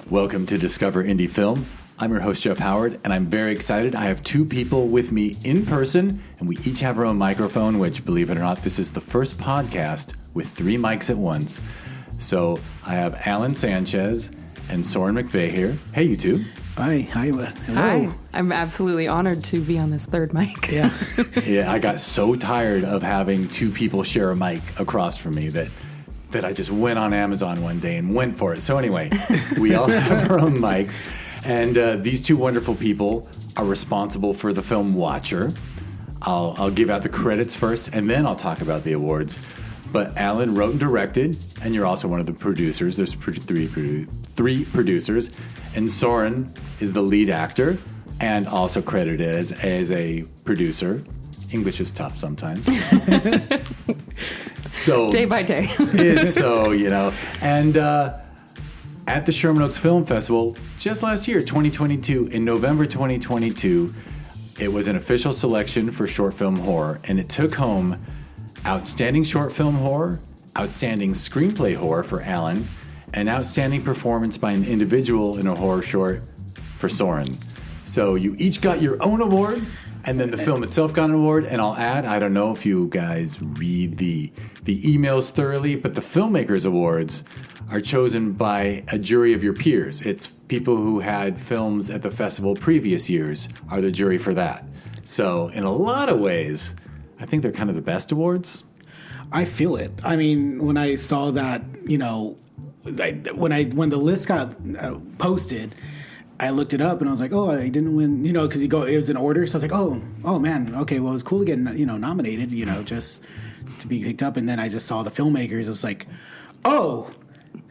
Welcome to Discover Indie Film. I'm your host, Jeff Howard, and I'm very excited. I have two people with me in person, and we each have our own microphone, which, believe it or not, this is the first podcast with three mics at once. So I have Alan Sanchez and Soren McVay here. Hey, you two. Hi. Hello. Hi. I'm absolutely honored to be on this third mic. Yeah. Yeah, I got so tired of having two people share a mic across from me that I just went on Amazon one day and went for it. So anyway, we all have our own mics. And these two wonderful people are responsible for the film Watcher. I'll give out the credits first, and then I'll talk about the awards. But Alan wrote and directed, and you're also one of the producers. There's three producers. And Soren is the lead actor and also credited as a producer. English is tough sometimes. So day by day. And at the Sherman Oaks Film Festival just last year, 2022, in November 2022, it was an official selection for short film horror, and it took home Outstanding Short Film Horror, Outstanding Screenplay Horror for Alan, and Outstanding Performance by an Individual in a Horror Short for Soren. So you each got your own award, and then the film itself got an award. And I'll add, I don't know if you guys read the emails thoroughly, but the Filmmakers Awards are chosen by a jury of your peers. It's people who had films at the festival previous years are the jury for that. So in a lot of ways, I think they're kind of the best awards. I feel it. I mean, when I saw that, when the list got posted, I looked it up and I was like, oh, I didn't win, because it was in order. So I was like, oh man, okay, well, it's cool to get, nominated, just to be picked up. And then I just saw the filmmakers. It's like, oh,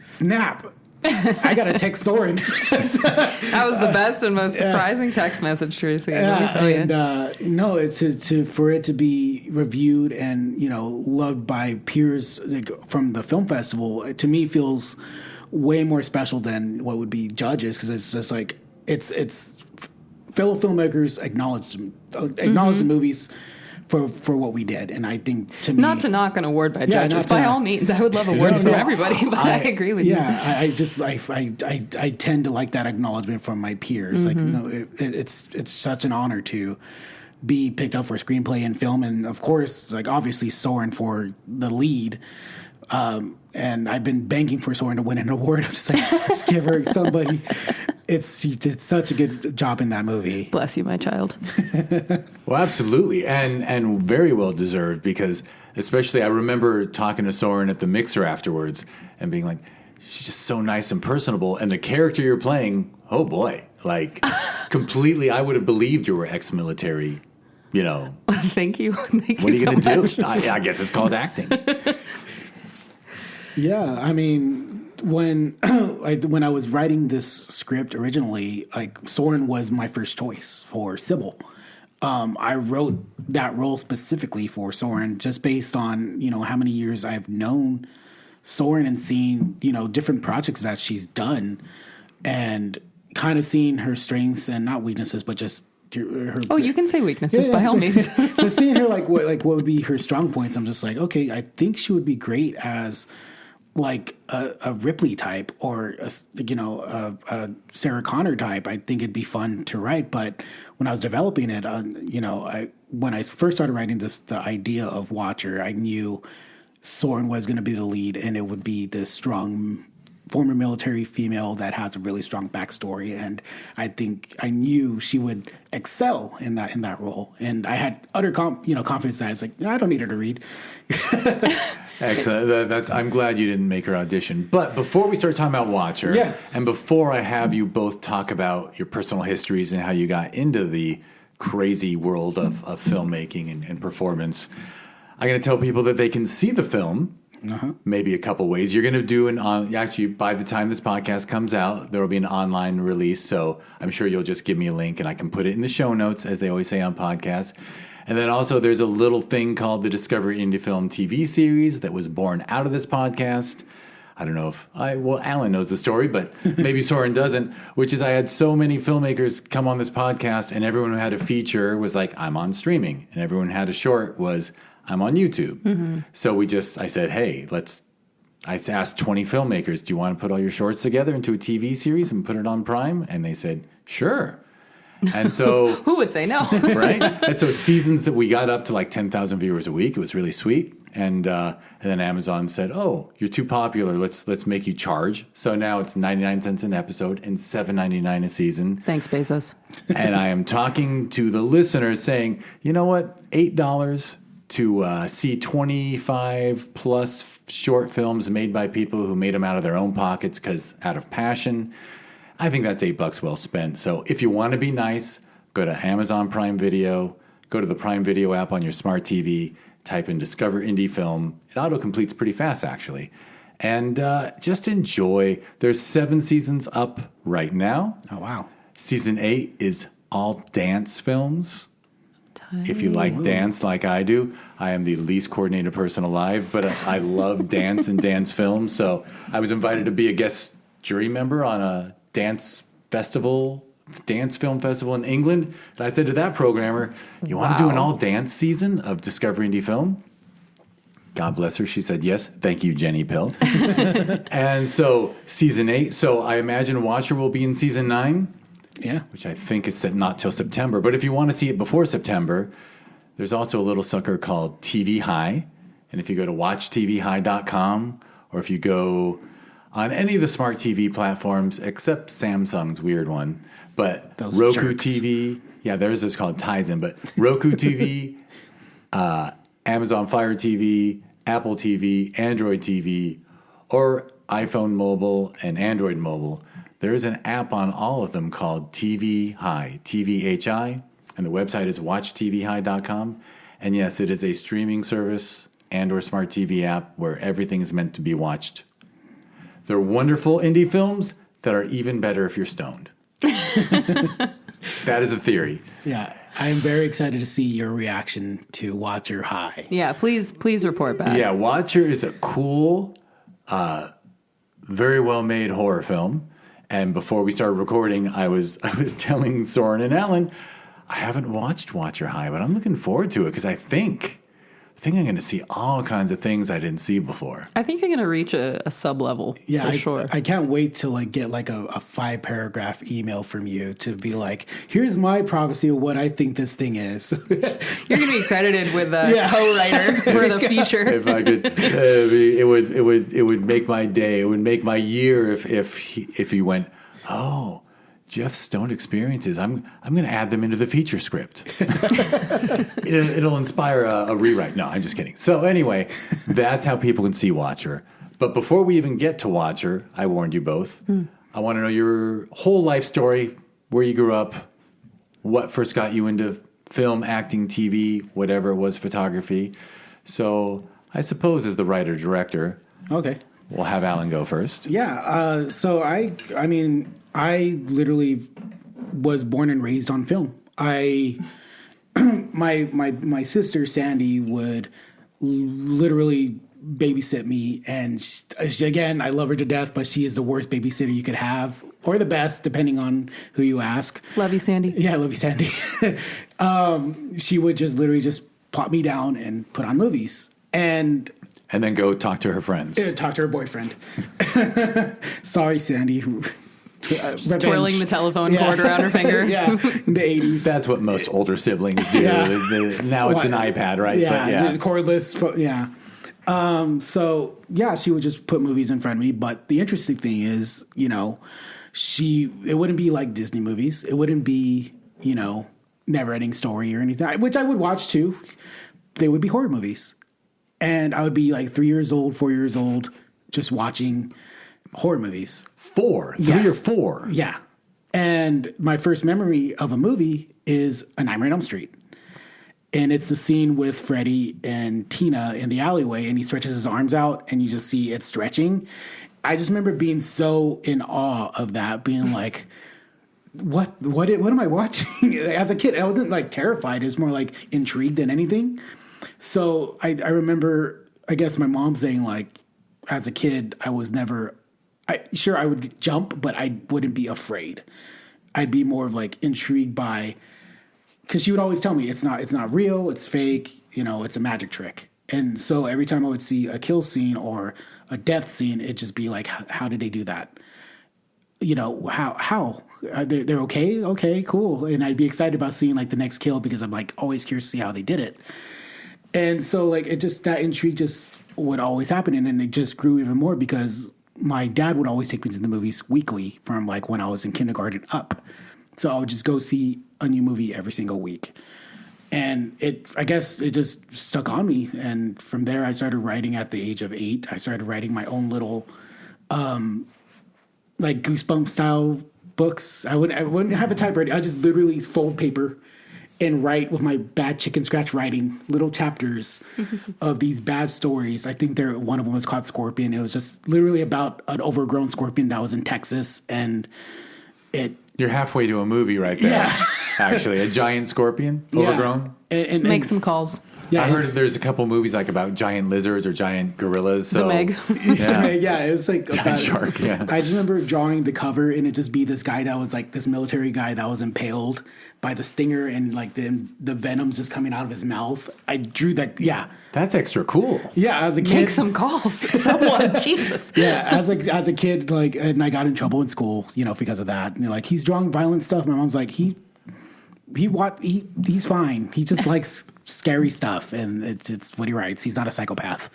snap. I got to text Soren. That was the best and most surprising text message, Tracy. Let me tell you. It's for it to be reviewed and loved by peers from the film festival. To me, feels way more special than what would be judges, because it's just like it's fellow filmmakers acknowledge the movies for what we did. And I think, to me, not to knock an award by judges, by all means, I would love awards from everybody, but I agree with you. I tend to like that acknowledgement from my peers. It's such an honor to be picked up for a screenplay and film, and of course, obviously Soren for the lead. And I've been banking for Soren to win an award. I'm just like, let's give her somebody. She did such a good job in that movie. Bless you, my child. Well, absolutely. And very well deserved, because especially I remember talking to Soren at the mixer afterwards and being like, she's just so nice and personable. And the character you're playing, oh boy, completely, I would have believed you were ex-military, Thank you. Thank what are you so going to much. do? I guess it's called acting. Yeah, I mean, when I was writing this script originally, Soren was my first choice for Sybil. I wrote that role specifically for Soren, just based on how many years I've known Soren and seen different projects that she's done, and kind of seeing her strengths and not weaknesses, but just her. Oh, you can say weaknesses by all means. So seeing her what would be her strong points, I'm just like, okay, I think she would be great as a Ripley type, or a Sarah Connor type. I think it'd be fun to write. But when I was developing it, when I first started writing the idea of Watcher, I knew Soren was going to be the lead, and it would be this strong former military female that has a really strong backstory. And I think I knew she would excel in that role. And I had utter confidence that I was like, I don't need her to read. Excellent. I'm glad you didn't make her audition. But before we start talking about Watcher, and before I have you both talk about your personal histories and how you got into the crazy world of filmmaking and performance, I'm going to tell people that they can see the film maybe a couple ways. You're going to do actually, by the time this podcast comes out, there will be an online release. So I'm sure you'll just give me a link and I can put it in the show notes, as they always say on podcasts. And then also there's a little thing called the Discover Indie Film TV series that was born out of this podcast. I don't know if Alan knows the story, but maybe Soren doesn't, which is I had so many filmmakers come on this podcast, and everyone who had a feature was like, I'm on streaming. And everyone who had a short was, I'm on YouTube. Mm-hmm. So I said, hey, I asked 20 filmmakers, do you want to put all your shorts together into a TV series and put it on Prime? And they said, sure. And so who would say no? Right? And so seasons that we got up to like 10,000 viewers a week. It was really sweet. And then Amazon said, "Oh, you're too popular. Let's make you charge." So now it's 99 cents an episode and $7.99 a season. Thanks, Bezos. And I am talking to the listeners saying, you know what? $8 to see 25 plus short films made by people who made them out of their own pockets because out of passion. I think that's $8 well spent. So if you want to be nice, go to Amazon Prime Video, go to the Prime Video app on your smart TV, type in Discover Indie Film. It auto-completes pretty fast, actually. And just enjoy. There's 7 seasons up right now. Oh, wow. Season 8 is all dance films. If you like dance like I do, I am the least coordinated person alive, but I love dance and dance films. So I was invited to be a guest jury member on a dance film festival in England. And I said to that programmer, you want to do an all dance season of Discover Indie Film? God bless her. She said, yes. Thank you, Jenny Pill. And so season 8. So I imagine Watcher will be in season 9. Yeah. Which I think is set not till September. But if you want to see it before September, there's also a little sucker called TVHi. And if you go to watchtvhi.com, or if you go on any of the smart TV platforms, except Samsung's weird one, but those Roku jerks. TV, yeah, theirs is called Tizen, but Roku TV, Amazon Fire TV, Apple TV, Android TV, or iPhone mobile and Android mobile, there is an app on all of them called TVHi, TVHi, and the website is watchtvhi.com. And yes, it is a streaming service and or smart TV app where everything is meant to be watched. They're wonderful indie films that are even better if you're stoned. That is a theory. Yeah. I'm very excited to see your reaction to Watcher High. Yeah, please report back. Yeah, Watcher is a cool, very well-made horror film. And before we started recording, I was telling Soren and Alan, I haven't watched Watcher High, but I'm looking forward to it because I think I'm going to see all kinds of things I didn't see before. I think you're going to reach a sub-level for sure. I can't wait to get like a 5-paragraph email from you to be like, here's my prophecy of what I think this thing is. You're going to be credited with a co-writer for the feature. If I could, it would make my day. It would make my year if he went, oh, Jeff Stone experiences. I'm going to add them into the feature script. It'll inspire a rewrite. No, I'm just kidding. So anyway, that's how people can see Watcher. But before we even get to Watcher, I warned you both. I want to know your whole life story, where you grew up, what first got you into film, acting, TV, whatever it was, photography. So I suppose as the writer-director, Okay. we'll have Alan go first. Yeah. So I literally was born and raised on film. My sister Sandy would literally babysit me, and she, again, I love her to death, but she is the worst babysitter you could have, or the best, depending on who you ask. Love you, Sandy. Yeah, I love you, Sandy. She would just literally just plop me down and put on movies, and then go talk to her friends. talk to her boyfriend. Sorry, Sandy. Just twirling the telephone cord around her finger. Yeah, in the 80s. That's what most older siblings do. Yeah. Now it's an iPad, right? Yeah, cordless. Yeah. So, yeah, she would just put movies in front of me. But the interesting thing is, it wouldn't be like Disney movies. It wouldn't be, Never Ending Story or anything, which I would watch too. They would be horror movies. And I would be like 3 years old, 4 years old, just watching horror movies. 4? 3 Yes. or 4? Yeah. And my first memory of a movie is A Nightmare on Elm Street. And it's the scene with Freddy and Tina in the alleyway, and he stretches his arms out, and you just see it stretching. I just remember being so in awe of that, being like, what am I watching? As a kid, I wasn't like terrified. It was more like intrigued than anything. So I remember, I guess my mom saying, like, as a kid, I was never, I would jump, but I wouldn't be afraid. I'd be more of like intrigued by, because she would always tell me it's not real, it's fake, it's a magic trick. And so every time I would see a kill scene or a death scene, it'd just be like, how did they do that? You know, how they're okay. Okay, cool. And I'd be excited about seeing like the next kill because I'm like always curious to see how they did it. And so like it just, that intrigue just would always happen. And then it just grew even more because my dad would always take me to the movies weekly from like when I was in kindergarten up. So I would just go see a new movie every single week. And I guess it just stuck on me. And from there, I started writing at the age of 8. I started writing my own little, like Goosebump style books. I wouldn't have a typewriter. I just literally fold paper and write with my bad chicken scratch writing little chapters of these bad stories. I think one of them was called Scorpion. It was just literally about an overgrown scorpion that was in Texas, and You're halfway to a movie right there. Yeah. Actually, a giant scorpion, overgrown. And make some calls. Yeah, I heard there's a couple movies like about giant lizards or giant gorillas. So. The Meg. Yeah, it was like giant shark. Yeah, I just remember drawing the cover and it just be this guy that was like this military guy that was impaled by the stinger and like the venom's just coming out of his mouth. I drew that. Yeah, that's extra cool. Yeah, as a kid, make some calls. Someone, Jesus. Yeah, as a kid, like, and I got in trouble in school, you know, because of that. And you're like, he's drawing violent stuff. My mom's like, he's fine. He just likes scary stuff, and it's what he writes. He's not a psychopath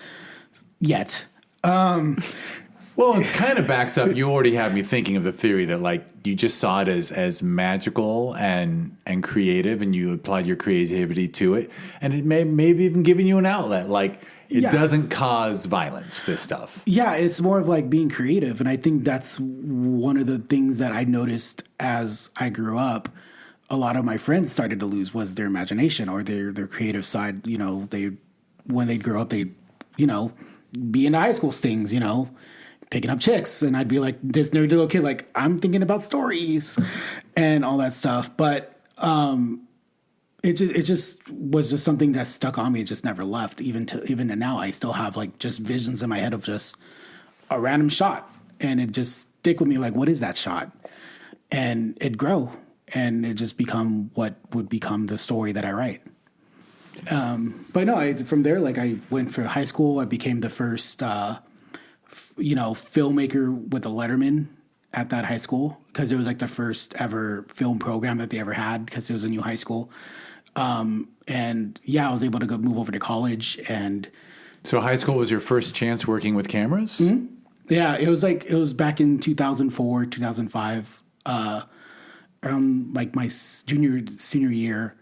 yet. Well, it kind of backs up. You already have me thinking of the theory that like you just saw it as magical and creative, and you applied your creativity to it, and it maybe even given you an outlet. Like it doesn't cause violence. This stuff. Yeah, it's more of like being creative, and I think that's one of the things that I noticed as I grew up. A lot of my friends started to lose was their imagination or their creative side. You know, when they'd grow up, they'd, you know, be into high school things, you know, picking up chicks. And I'd be like this nerdy little kid, like, I'm thinking about stories and all that stuff. But it just was just something that stuck on me. It just never left. Even to now, I still have like just visions in my head of just a random shot. And it just stick with me like, what is that shot? And it'd grow. And it just become what would become the story that I write. But no, from there, like I went for high school. I became the first, filmmaker with a Letterman at that high school because it was like the first ever film program that they ever had because it was a new high school. And yeah, I was able to move over to college. And so high school was your first chance working with cameras? Mm-hmm. Yeah, it was back in 2004, 2005. Around like my senior year,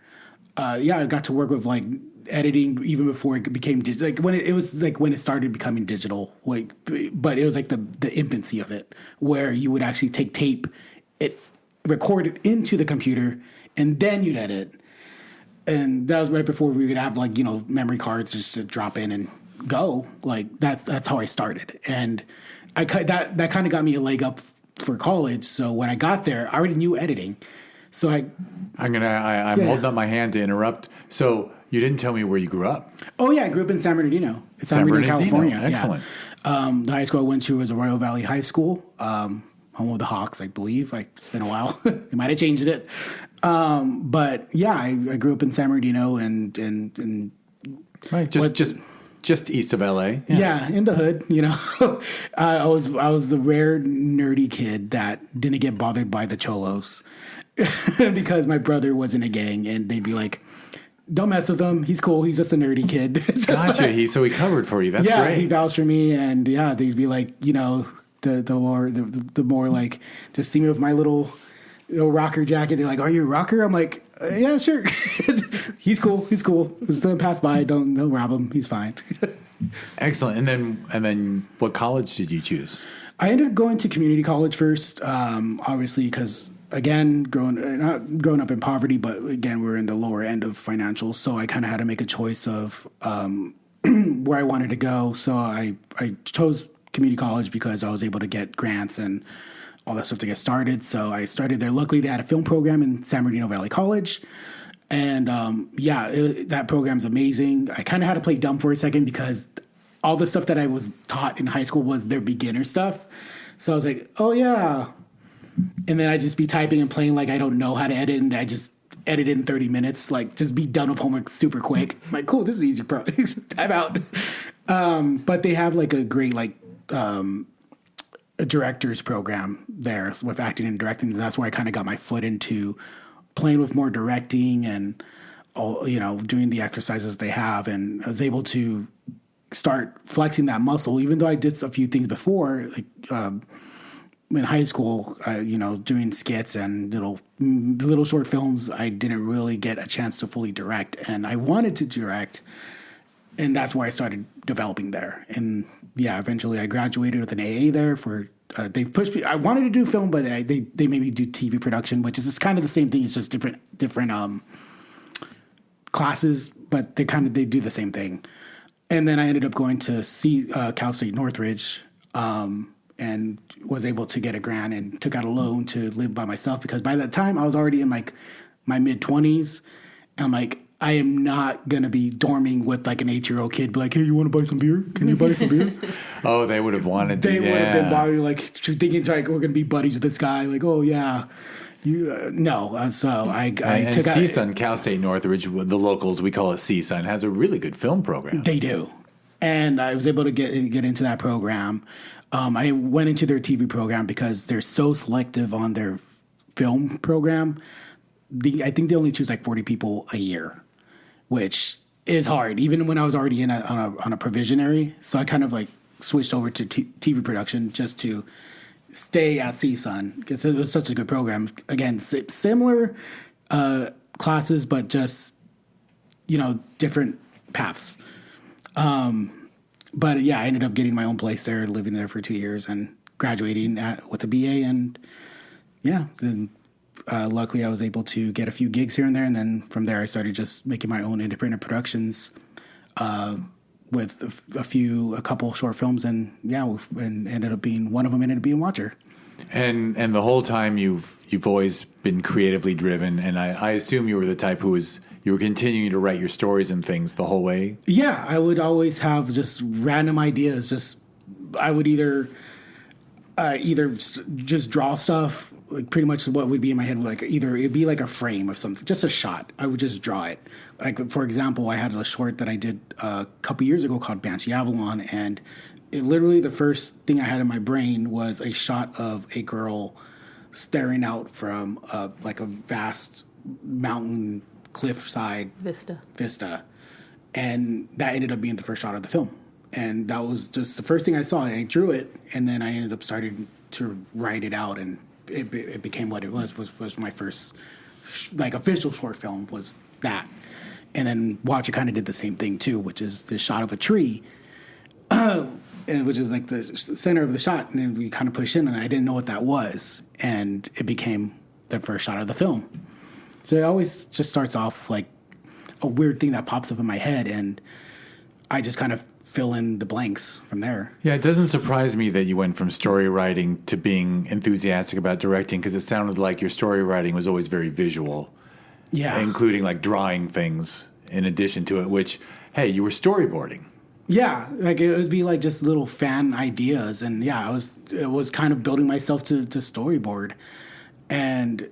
I got to work with like editing even before it became digital. Like when it was like when it started becoming digital, like, but it was like the infancy of it, where you would actually take tape, record it into the computer, and then you'd edit. And that was right before we would have like, you know, memory cards just to drop in and go. Like that's how I started, and that kind of got me a leg up for college. So when I got there, I already knew editing. So I'm holding up my hand to interrupt. So you didn't tell me where you grew up. Oh yeah, I grew up in San Bernardino, California. Excellent. Yeah. The high school I went to was Arroyo Valley High School, home of the Hawks, I believe. It's been a while. They might have changed it. But yeah, I grew up in San Bernardino and right, just east of LA. Yeah, in the hood, you know. I was the rare nerdy kid that didn't get bothered by the cholos because my brother was in a gang and they'd be like, don't mess with him. He's cool. He's just a nerdy kid. Gotcha. Like, so he covered for you. That's great. Yeah, he vouched for me, and yeah, they'd be like, you know, the more like just see me with my little rocker jacket. They're like, "Are you a rocker?" I'm like, "Yeah, sure." He's cool. Just let him pass by. Don't rob him. He's fine. Excellent. And then, what college did you choose? I ended up going to community college first, obviously, because again, not growing up in poverty, but again, we're in the lower end of financials, so I kind of had to make a choice of where I wanted to go. So I chose community college because I was able to get grants and all that stuff to get started. So I started there. Luckily, they had a film program in San Bernardino Valley College. And that program's amazing. I kind of had to play dumb for a second because all the stuff that I was taught in high school was their beginner stuff. So I was like, oh, yeah. And then I'd just be typing and playing like I don't know how to edit. And I just edit in 30 minutes, like just be done with homework super quick. I'm like, cool, this is easy. Time out. But they have like a great like a director's program there with acting and directing. And that's where I kind of got my foot into playing with more directing and all, doing the exercises they have. And I was able to start flexing that muscle, even though I did a few things before, like in high school, doing skits and little short films. I didn't really get a chance to fully direct, and I wanted to direct, and that's why I started developing there. And eventually I graduated with an AA there they pushed me. I wanted to do film, but they made me do TV production, which is kind of the same thing. It's just different classes, but they do the same thing. And then I ended up going to Cal State Northridge, and was able to get a grant and took out a loan to live by myself, because by that time I was already in like my mid-20s. And I'm like, I am not going to be dorming with like an 8-year-old kid, be like, hey, you want to buy some beer? Can you buy some beer? Oh, they would have wanted to. They would have been buying, like, thinking like we're going to be buddies with this guy. Like, oh, yeah. So I took out. CSUN, Cal State Northridge, the locals, we call it CSUN, has a really good film program. They do. And I was able to get into that program. I went into their TV program because they're so selective on their film program. I think they only choose like 40 people a year, which is hard, even when I was already on a provisionary. So I kind of like switched over to TV production just to stay at CSUN, because it was such a good program. Again, similar classes, but just, different paths. But I ended up getting my own place there, living there for 2 years and graduating with a BA. And then luckily I was able to get a few gigs here and there. And then from there I started just making my own independent productions with a couple short films. And ended up being one of them ended up being Watcher. And the whole time you've always been creatively driven. And I assume you were the type you were continuing to write your stories and things the whole way? Yeah, I would always have just random ideas. I would either just draw stuff, like pretty much what would be in my head. Like either it'd be like a frame of something, just a shot. I would just draw it. Like for example, I had a short that I did a couple years ago called Banshee Avalon, and it literally the first thing I had in my brain was a shot of a girl staring out from like a vast mountain cliffside vista, and that ended up being the first shot of the film. And that was just the first thing I saw. I drew it, and then I ended up starting to write it out, and it became what it was my first like official short film was that. And then Watcher kind of did the same thing too, which is the shot of a tree, which is like the center of the shot, and then we kind of pushed in, and I didn't know what that was, and it became the first shot of the film. So it always just starts off like a weird thing that pops up in my head, and I just kind of fill in the blanks from there. Yeah, it doesn't surprise me that you went from story writing to being enthusiastic about directing, because it sounded like your story writing was always very visual. Yeah. Including like drawing things in addition to it, which, hey, you were storyboarding. Yeah, like it would be like just little fan ideas, and it was kind of building myself to storyboard. And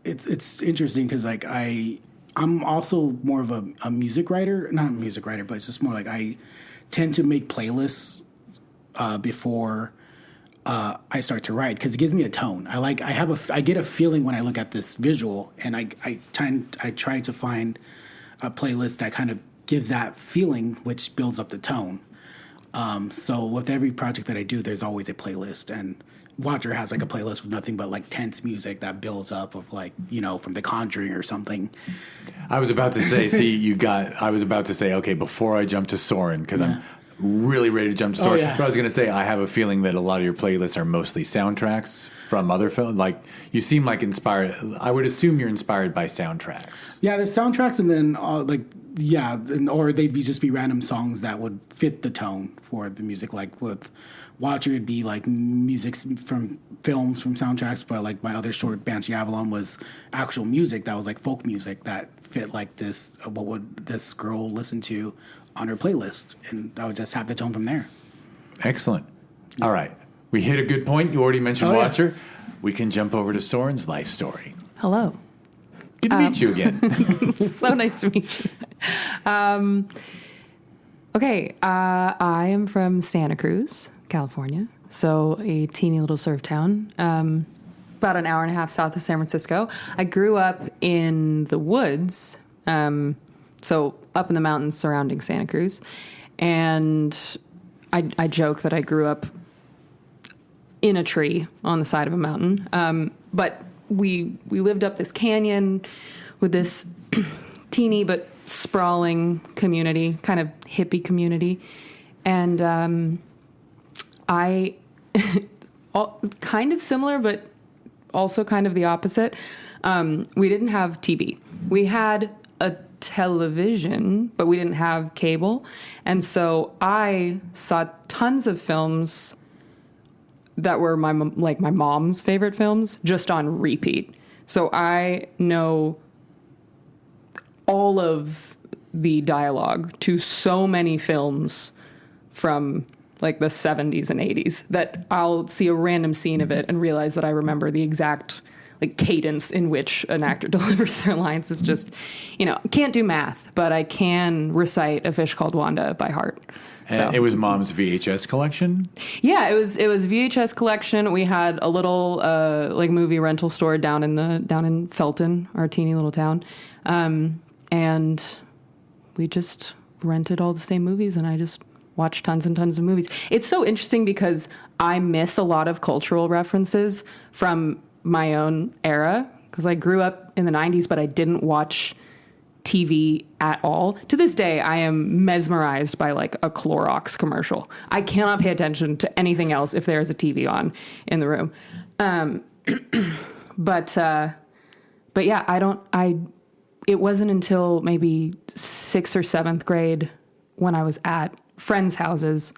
it's interesting because like I'm also more of a music writer, not a music writer, but it's just more like I tend to make playlists before I start to write, because it gives me a tone. I get a feeling when I look at this visual, and I try to find a playlist that kind of gives that feeling, which builds up the tone. So with every project that I do, there's always a playlist, and Watcher has like a playlist with nothing but like tense music that builds up of like, from The Conjuring or something. I was about to say, okay, before I jump to Soren, because I'm really ready to jump to Soren. But I was going to say, I have a feeling that a lot of your playlists are mostly soundtracks from other films. Like, you seem like inspired. I would assume you're inspired by soundtracks. Yeah, there's soundtracks, and then or they'd just be random songs that would fit the tone for the music. Like with Watcher, it'd be like music from films, from soundtracks, but like my other short, Banshee Avalon, was actual music that was like folk music that fit like this, what would this girl listen to on her playlist, and I would just have the tone from there. Excellent. All right. We hit a good point. You already mentioned Watcher. Yeah. We can jump over to Soren's life story. Hello. Good to meet you again. So nice to meet you. Okay. I am from Santa Cruz, California. So a teeny little surf town, about an hour and a half south of San Francisco. I grew up in the woods, so up in the mountains surrounding Santa Cruz. And I joke that I grew up in a tree on the side of a mountain. But we lived up this canyon with this teeny but sprawling community, kind of hippie community. And I, kind of similar, but also kind of the opposite. We didn't have TV. We had a television, but we didn't have cable. And so I saw tons of films that were my mom's favorite films just on repeat. So I know all of the dialogue to so many films from like the 70s and 80s that I'll see a random scene of it and realize that I remember the exact like cadence in which an actor delivers their lines. Is just, can't do math, but I can recite A Fish Called Wanda by heart. And it was Mom's VHS collection? Yeah, it was VHS collection. We had a little movie rental store down in Felton, our teeny little town. And we just rented all the same movies, and I just watched tons and tons of movies. It's so interesting because I miss a lot of cultural references from my own era, because I grew up in the 90s, but I didn't watch TV at all. To this day, I am mesmerized by like a Clorox commercial. I cannot pay attention to anything else if there is a TV on in the room. But yeah, it wasn't until maybe 6th or 7th grade when I was at friends' houses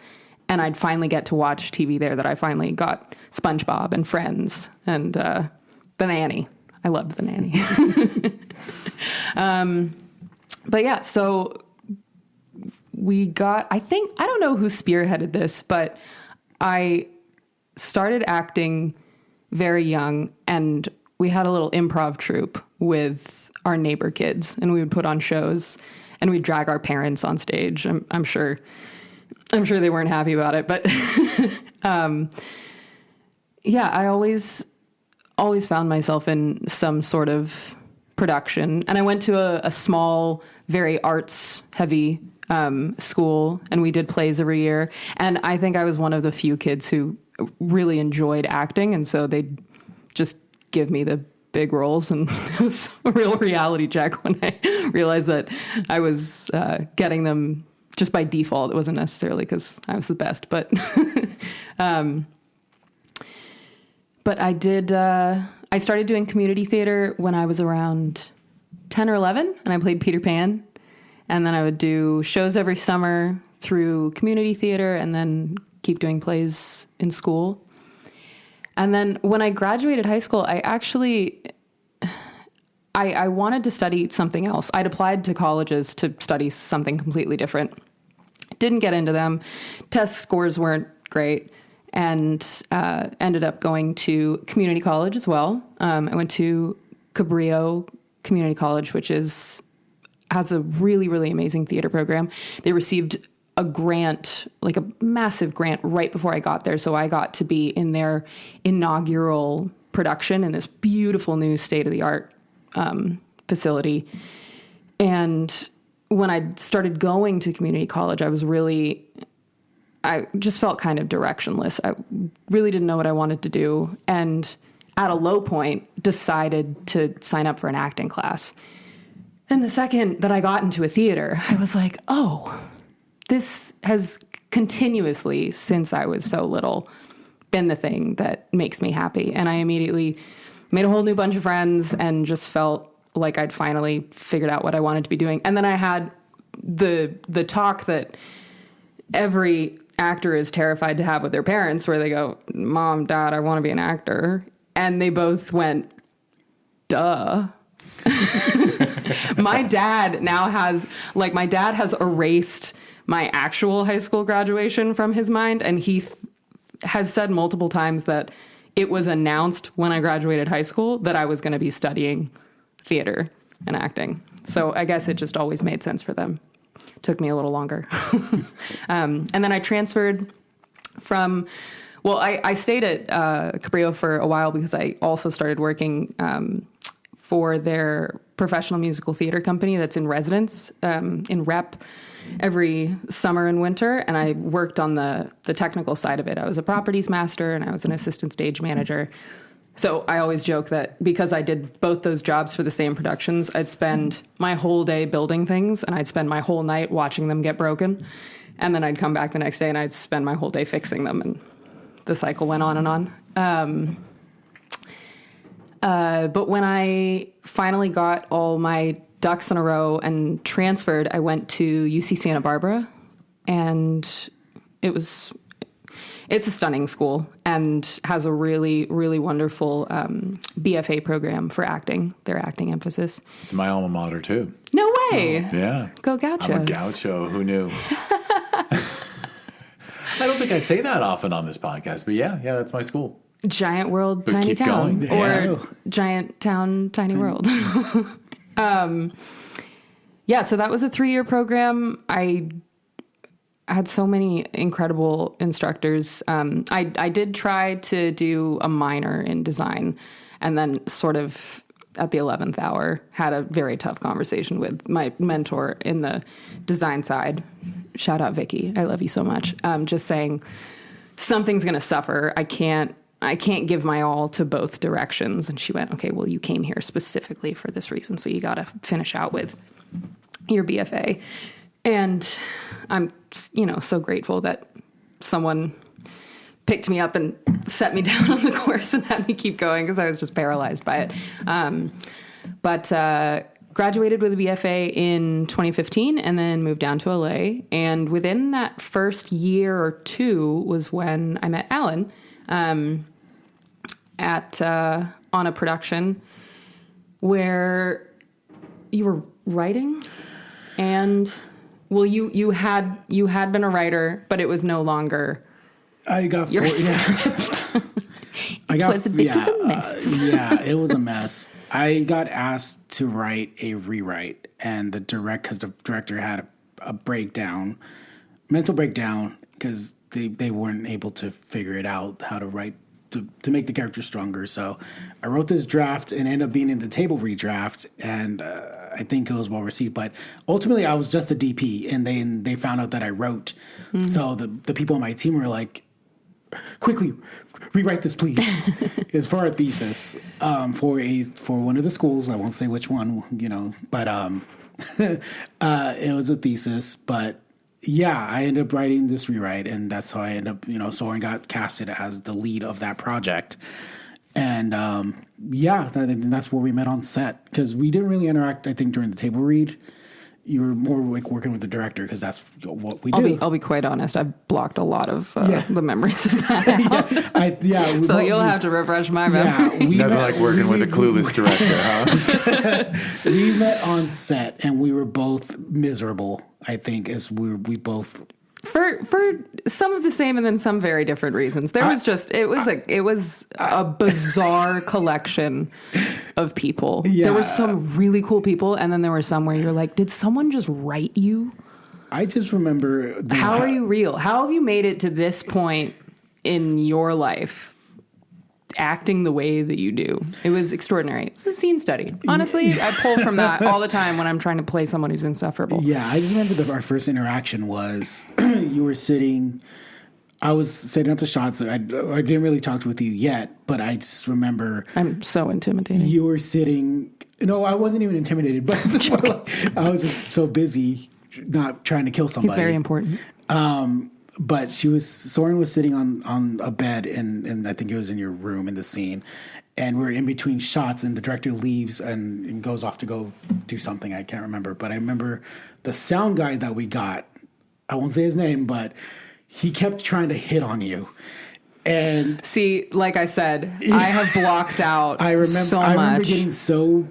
and I'd finally get to watch TV there that I finally got SpongeBob and Friends and The Nanny. I loved The Nanny. But yeah, so I don't know who spearheaded this, but I started acting very young, and we had a little improv troupe with our neighbor kids, and we would put on shows, and we'd drag our parents on stage. I'm sure they weren't happy about it, but yeah, I always found myself in some sort of production. And I went to a small, very arts-heavy school, and we did plays every year. And I think I was one of the few kids who really enjoyed acting, and so they'd just give me the big roles, and it was a real reality check when I realized that I was getting them just by default. It wasn't necessarily because I was the best, but I did. I started doing community theater when I was around 10 or 11, and I played Peter Pan. And then I would do shows every summer through community theater, and then keep doing plays in school. And then when I graduated high school, I wanted to study something else. I'd applied to colleges to study something completely different. Didn't get into them. Test scores weren't great, and ended up going to community college as well. I went to Cabrillo Community College, which has a really, really amazing theater program. They received a grant, like a massive grant, right before I got there. So I got to be in their inaugural production in this beautiful new state-of-the-art facility. And when I started going to community college, I just felt kind of directionless. I really didn't know what I wanted to do. And at a low point, decided to sign up for an acting class. And the second that I got into a theater, I was like, oh, this has continuously, since I was so little, been the thing that makes me happy. And I immediately made a whole new bunch of friends and just felt like I'd finally figured out what I wanted to be doing. And then I had the talk that every actor is terrified to have with their parents, where they go, Mom, Dad, I want to be an actor. And they both went, duh. My dad has erased my actual high school graduation from his mind. And he has said multiple times that it was announced when I graduated high school that I was going to be studying theater and acting. So I guess it just always made sense for them. Took me a little longer. And then I transferred I stayed at Cabrillo for a while because I also started working for their professional musical theater company that's in residence in Rep every summer and winter. And I worked on the technical side of it. I was a properties master and I was an assistant stage manager. So I always joke that because I did both those jobs for the same productions, I'd spend my whole day building things and I'd spend my whole night watching them get broken. And then I'd come back the next day and I'd spend my whole day fixing them. And the cycle went on and on. But when I finally got all my ducks in a row and transferred, I went to UC Santa Barbara, and it's a stunning school and has a really, really wonderful BFA program for acting, their acting emphasis. It's my alma mater, too. No way. Oh, yeah. Go Gauchos. I'm a gaucho. Who knew? I don't think I say that often on this podcast, but yeah, that's my school. Giant world, but tiny keep town. Going. Or giant town, tiny world. So that was a 3-year program. I had so many incredible instructors. I did try to do a minor in design, and then sort of at the 11th hour had a very tough conversation with my mentor in the design side. Shout out Vicky. I love you so much. Just saying something's going to suffer. I can't give my all to both directions. And she went, okay, well, you came here specifically for this reason. So you got to finish out with your BFA. And I'm, so grateful that someone picked me up and set me down on the course and had me keep going because I was just paralyzed by it. But graduated with a BFA in 2015 and then moved down to LA. And within that first year or two was when I met Alan on a production where you were writing and... Well, you had been a writer, but it was no longer. I got your script. It was a bit of a mess. It was a mess. I got asked to write a rewrite, and because the director had a mental breakdown, because they weren't able to figure it out how to write to make the character stronger. So I wrote this draft and ended up being in the table redraft, and I think it was well received. But ultimately, I was just a DP, and then they found out that I wrote. Mm-hmm. So the people on my team were like, "Quickly, rewrite this, please." It's for a thesis for one of the schools. I won't say which one, but it was a thesis, but. Yeah, I ended up writing this rewrite, and that's how I ended up, Soren got casted as the lead of that project. And that's where we met on set, because we didn't really interact, I think, during the table read. You were more like working with the director, because that's what we do. I'll be quite honest. I've blocked a lot of the memories of that. So you'll have to refresh my memory. Nothing like working with a clueless director, huh? We met on set, and we were both miserable. I think as we both for some of the same and then some very different reasons. It was a bizarre collection of people. Yeah. There were some really cool people, and then there were some where you're like, did someone just write you? I just remember. How are you real? How have you made it to this point in your life? Acting the way that you do. It was extraordinary. It's a scene study. Honestly, I pull from that all the time when I'm trying to play someone who's insufferable. Yeah, I just remember our first interaction was you were sitting, I was setting up the shots. I didn't really talk with you yet, but I just remember. I'm so intimidating. You were sitting, no, I wasn't even intimidated, but it's just I was just so busy not trying to kill somebody. He's very important. But Soren was sitting on a bed, and I think it was in your room in the scene, and we're in between shots, and the director leaves and goes off to go do something. I can't remember, but I remember the sound guy that we got. I won't say his name, but he kept trying to hit on you. And see, like I said, I have blocked out I remember getting so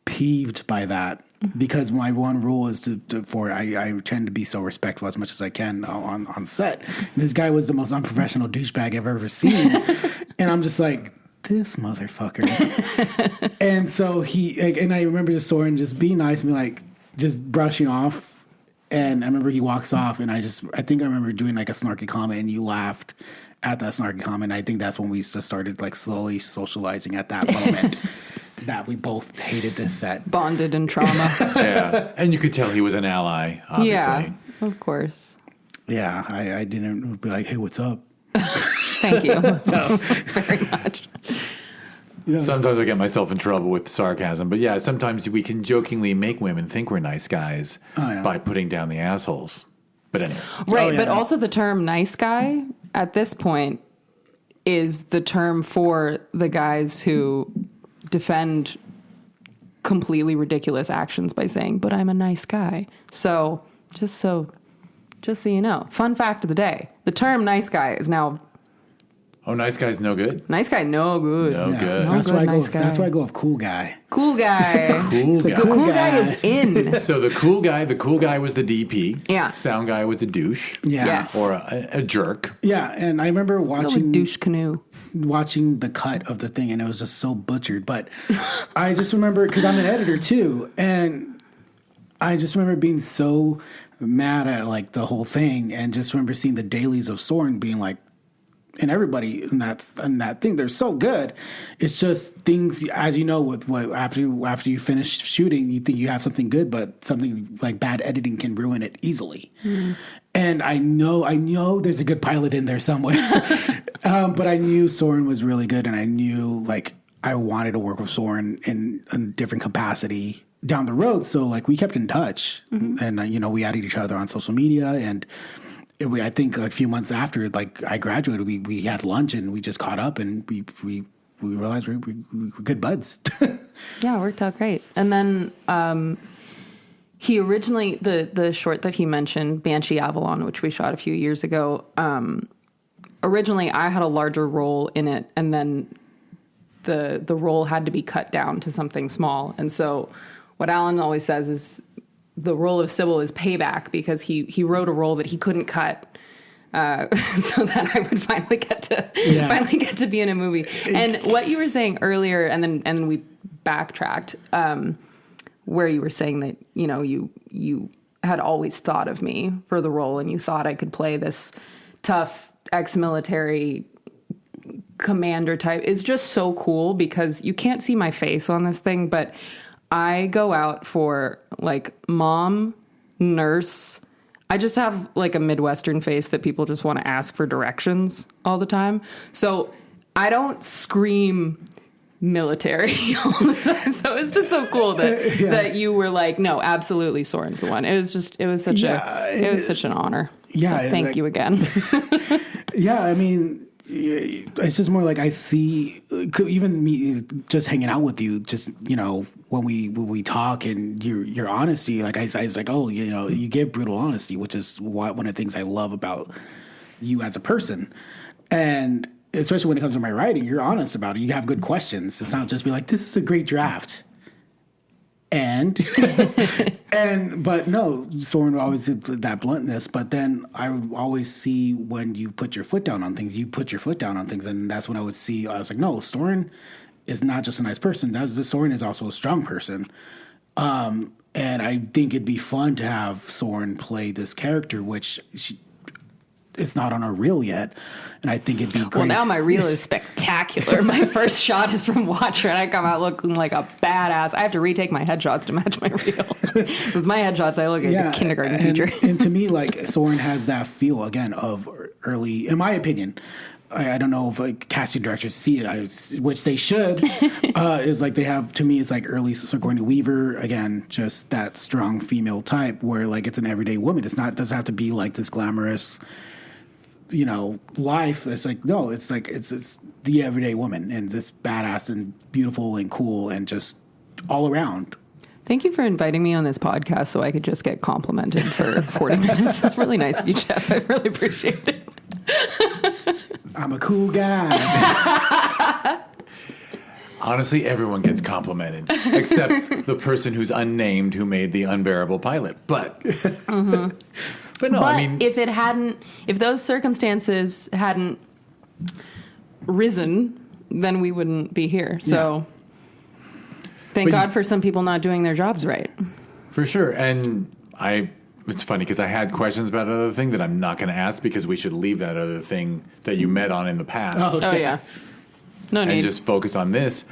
peeved by that. Because my one rule is I tend to be so respectful as much as I can on set. And this guy was the most unprofessional douchebag I've ever seen. And I'm just like, this motherfucker. And so and I remember just Soren just being nice and be like, just brushing off. And I remember he walks off, and I think I remember doing like a snarky comment, and you laughed at that snarky comment. I think that's when we just started like slowly socializing at that moment. That we both hated this set. Bonded in trauma. Yeah. And you could tell he was an ally, obviously. Yeah, of course. Yeah, I didn't be like, hey, what's up? Thank you. Very much. Sometimes I get myself in trouble with sarcasm, but yeah, sometimes we can jokingly make women think we're nice guys by putting down the assholes. But anyway. Right, but also the term nice guy at this point is the term for the guys who defend completely ridiculous actions by saying, but I'm a nice guy. So just so you know, fun fact of the day, the term nice guy is now... Oh, nice guy's no good? Nice guy, no good. No good. That's good, why nice guy. That's why I go with cool guy. Cool guy. Cool guy. The cool guy is in. So the cool guy was the DP. Yeah. Sound guy was a douche. Yeah. Yes. Or a jerk. Yeah, and I remember watching douche canoe. Watching the cut of the thing, and it was just so butchered. But I just remember, because I'm an editor too, and I just remember being so mad at like the whole thing, and just remember seeing the dailies of Soren being like, and everybody in that thing, they're so good. It's just things, as you know, with what after you finish shooting, you think you have something good, but something like bad editing can ruin it easily. Mm-hmm. And I know there's a good pilot in there somewhere, but I knew Soren was really good, and I knew like I wanted to work with Soren in a different capacity down the road. So like we kept in touch, and we added each other on social media, and I think a few months after like I graduated, we had lunch and we just caught up, and we realized we were good buds. Yeah, it worked out great. And then he originally, the short that he mentioned, Banshee Avalon, which we shot a few years ago, originally I had a larger role in it, and then the role had to be cut down to something small. And so what Alan always says is the role of Sybil is payback, because he wrote a role that he couldn't cut, so that I would finally get to be in a movie. And what you were saying earlier, and then we backtracked, where you were saying that you had always thought of me for the role, and you thought I could play this tough ex-military commander type, is just so cool, because you can't see my face on this thing, but I go out for like mom, nurse. I just have like a Midwestern face that people just want to ask for directions all the time. So I don't scream military all the time. So it's just so cool that you were like, no, absolutely, Soren's the one. It was such an honor. Yeah. So thank you again. Yeah. I mean, it's just more like I see, even me just hanging out with you, just, when we talk, and your honesty, like I was like, oh, you give brutal honesty, which is one of the things I love about you as a person. And especially when it comes to my writing, you're honest about it. You have good questions. It's not just be like, this is a great draft. But no, Soren always did that bluntness. But then I would always see when you put your foot down on things, and that's when I would see. I was like, no, Soren is not just a nice person. Soren is also a strong person. And I think it'd be fun to have Soren play this character, which it's not on our reel yet, and I think it'd be great. Well, now my reel is spectacular. My first shot is from Watcher, and I come out looking like a badass. I have to retake my headshots to match my reel. Because my headshots, I look like a kindergarten teacher. And to me, like, Soren has that feel, again, of early, in my opinion, I don't know if like casting directors see it, which they should. Is like they have, to me, it's like early Sigourney Weaver, again, just that strong female type where like it's an everyday woman. Doesn't have to be like this glamorous, life. It's like, no, it's like it's the everyday woman, and this badass and beautiful and cool and just all around. Thank you for inviting me on this podcast so I could just get complimented for 40 minutes. That's really nice of you, Jeff. I really appreciate it. I'm a cool guy. Honestly, everyone gets complimented, except the person who's unnamed who made the unbearable pilot. But, but no, I mean, if those circumstances hadn't risen, then we wouldn't be here. So, thank God for some people not doing their jobs right. For sure, and I it's funny because I had questions about another thing that I'm not going to ask because we should leave that other thing that you met on in the past. Oh yeah, no need. And just focus on this.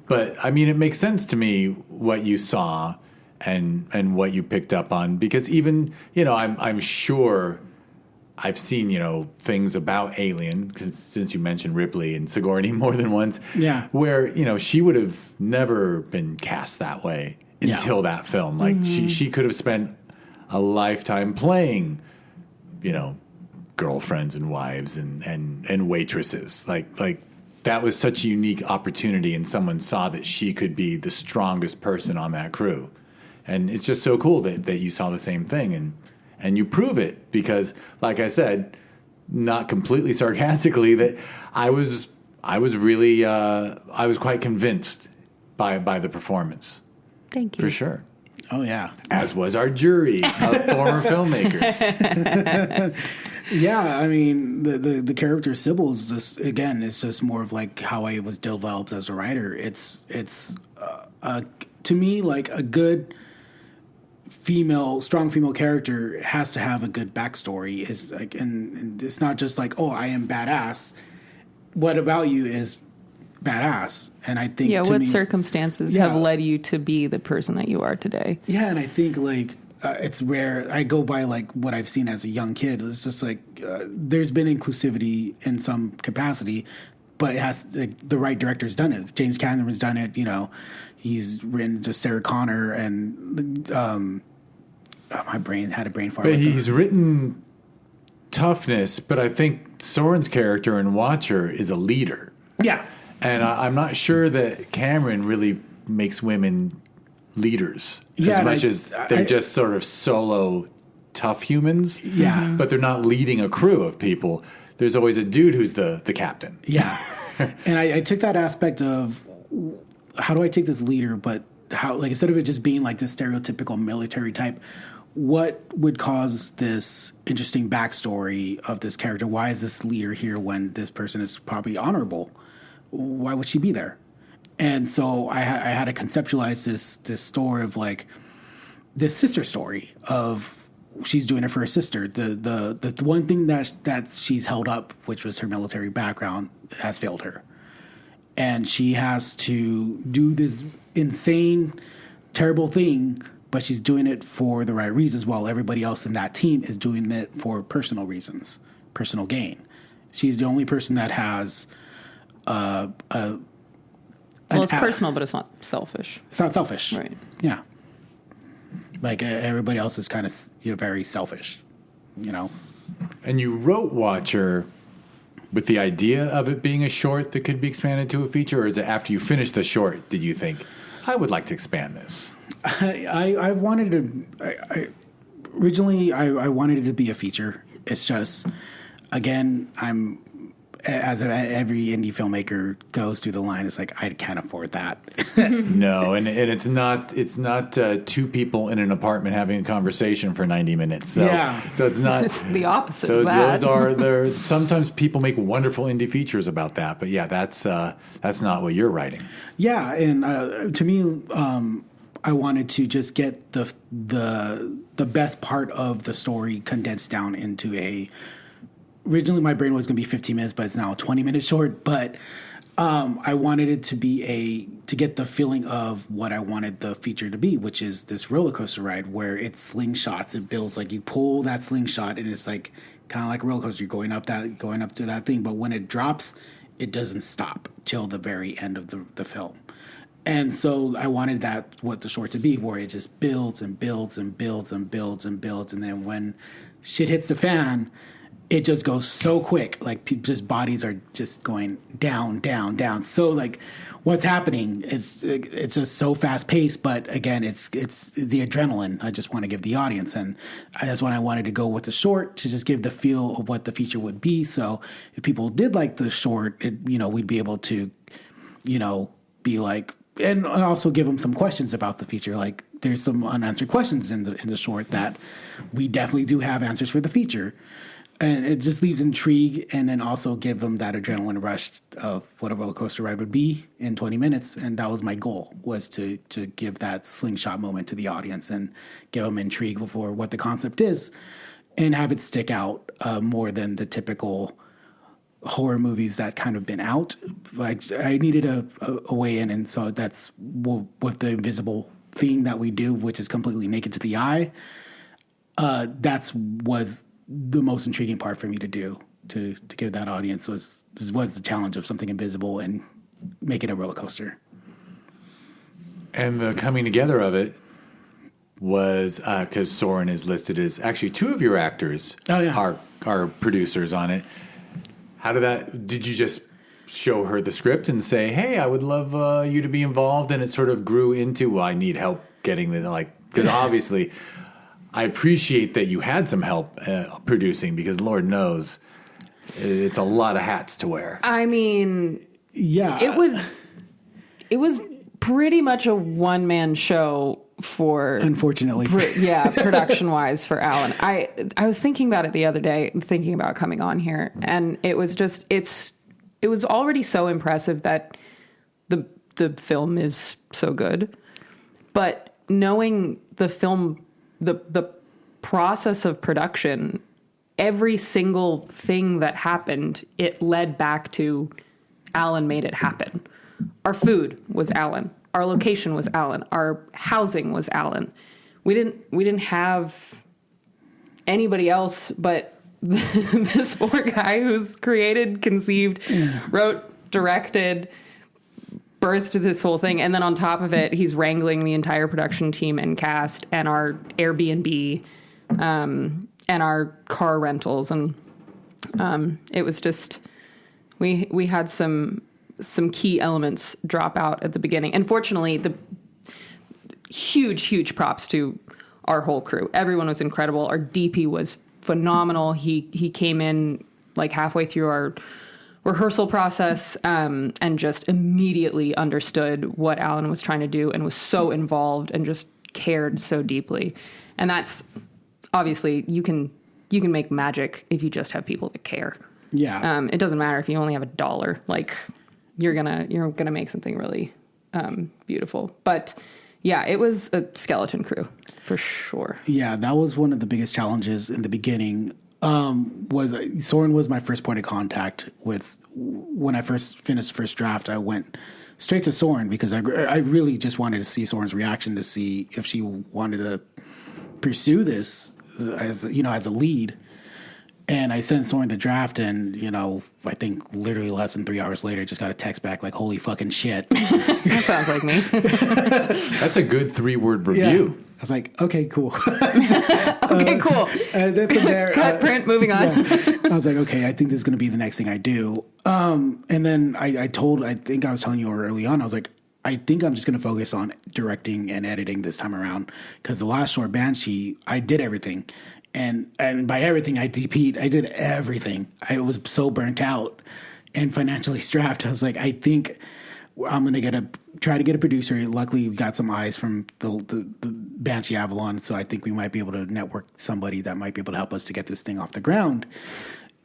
But I mean, it makes sense to me what you saw and what you picked up on, because even, you know, I'm sure I've seen, you know, things about Alien, since you mentioned Ripley and Sigourney more than once, where, you know, she would have never been cast that way until that film. Like she could have spent a lifetime playing, you know, girlfriends and wives and waitresses. Like that was such a unique opportunity, and someone saw that she could be the strongest person on that crew. And it's just so cool that you saw the same thing, and you prove it, because, like I said, not completely sarcastically, that I was really I was quite convinced by the performance. Thank you. For sure. Oh yeah. As was our jury of former filmmakers. Yeah, I mean the character Sybil is just, again, it's just more of like how I was developed as a writer. It's to me, like, a good strong female character has to have a good backstory. Is like, and it's not just like, oh, I am badass. What about you is badass? And I think, what circumstances have led you to be the person that you are today? Yeah, and I think, like, it's rare. I go by like what I've seen as a young kid. It's just like there's been inclusivity in some capacity, but it has, like, the right director's done it. James Cameron's done it. You know, he's written just Sarah Connor, and my brain had a brain fart. But he's written toughness. But I think Soren's character in Watcher is a leader. Yeah, and I'm not sure that Cameron really makes women leaders as much as they're just sort of solo tough humans. Yeah. But they're not leading a crew of people. There's always a dude who's the captain. Yeah. And I took that aspect of, how do I take this leader, but how, like, instead of it just being like this stereotypical military type, what would cause this interesting backstory of this character? Why is this leader here when this person is probably honorable? Why would she be there? And so I had to conceptualize this story of, like, this sister story of, she's doing it for her sister. The one thing that she's held up, which was her military background, has failed her. And she has to do this insane, terrible thing, but she's doing it for the right reasons, while everybody else in that team is doing it for personal reasons, personal gain. She's the only person that has it's personal, but it's not selfish. It's not selfish. Right. Yeah. Like, everybody else is kind of, very selfish, you know. And you wrote Watcher with the idea of it being a short that could be expanded to a feature, or is it after you finished the short did you think, I would like to expand this? I wanted to. Originally, I wanted it to be a feature. It's just, again, as every indie filmmaker goes through the line, it's like, I can't afford that. No, and it's not two people in an apartment having a conversation for 90 minutes. So, so it's not just the opposite of that. Those are there. Sometimes people make wonderful indie features about that, but that's not what you're writing. Yeah, and to me, I wanted to just get the best part of the story condensed down into a. Originally, my brain was going to be 15 minutes, but it's now a 20-minute short. But I wanted it to be to get the feeling of what I wanted the feature to be, which is this roller coaster ride where it slingshots. It builds, like, you pull that slingshot, and it's like kind of like a roller coaster. You're going up to that thing, but when it drops, it doesn't stop till the very end of the film. And so I wanted what the short to be, where it just builds and builds and builds and builds and builds, and then when shit hits the fan, it just goes so quick. Like, just bodies are just going down, down, down. So, like, what's happening? It's just so fast paced. But again, it's the adrenaline. I just want to give the audience, and that's when I wanted to go with the short to just give the feel of what the feature would be. So if people did like the short, we'd be able to, be like, and also give them some questions about the feature. Like, there's some unanswered questions in the short that we definitely do have answers for the feature. and it just leaves intrigue, and then also give them that adrenaline rush of what a roller coaster ride would be in 20 minutes. And that was my goal, was to give that slingshot moment to the audience and give them intrigue for what the concept is, and have it stick out more than the typical horror movies that kind of been out. Like, I needed a way in, and so that's with the invisible thing that we do, which is completely naked to the eye. Was the most intriguing part for me to do, to give that audience was the challenge of something invisible and make it a roller coaster. And the coming together of it was because Soren is listed as actually two of your actors are producers on it. How did you just show her the script and say, hey, I would love you to be involved? And it sort of grew into, well, I need help getting because obviously I appreciate that you had some help producing, because Lord knows it's a lot of hats to wear. I mean, yeah, it was pretty much a one-man show for, unfortunately, production wise for Alan. I was thinking about it the other day, thinking about coming on here, and it was just it was already so impressive that the film is so good, but knowing the film, the process of production, every single thing that happened, it led back to Alan made it happen. Our food was Alan. Our location was Alan. Our housing was Alan. We didn't have anybody else but this poor guy who's created, conceived, wrote, directed, birthed this whole thing. And then on top of it, he's wrangling the entire production team and cast and our Airbnb and our car rentals. And it was just, we had some key elements drop out at the beginning. Unfortunately, the huge props to our whole crew. Everyone was incredible. Our DP was phenomenal. He came in like halfway through our rehearsal process and just immediately understood what Alan was trying to do and was so involved and just cared so deeply. And that's obviously you can make magic if you just have people that care. Yeah. It doesn't matter if you only have $1. Like you're gonna make something really beautiful. But yeah, it was a skeleton crew for sure. Yeah, that was one of the biggest challenges in the beginning. Soren was my first point of contact with. When I first finished the first draft, I went straight to Soren because I really just wanted to see Soren's reaction to see if she wanted to pursue this as a lead. And I sent Soren the draft, and I think literally less than 3 hours later, just got a text back like, "Holy fucking shit!" That sounds like me. That's a good 3-word review. Yeah. I was like, "Okay, cool." Okay, cool. And then from there, cut, print, moving on. Yeah. I was like, "Okay, I think this is going to be the next thing I do." And then I think I was telling you early on, I was like, I think I'm just going to focus on directing and editing this time around, because the last short, Banshee, I did everything. And by everything, I DP'd. I did everything. I was so burnt out and financially strapped. I was like, I think I'm going to try to get a producer. Luckily, we got some eyes from the Banshee Avalon, so I think we might be able to network somebody that might be able to help us to get this thing off the ground.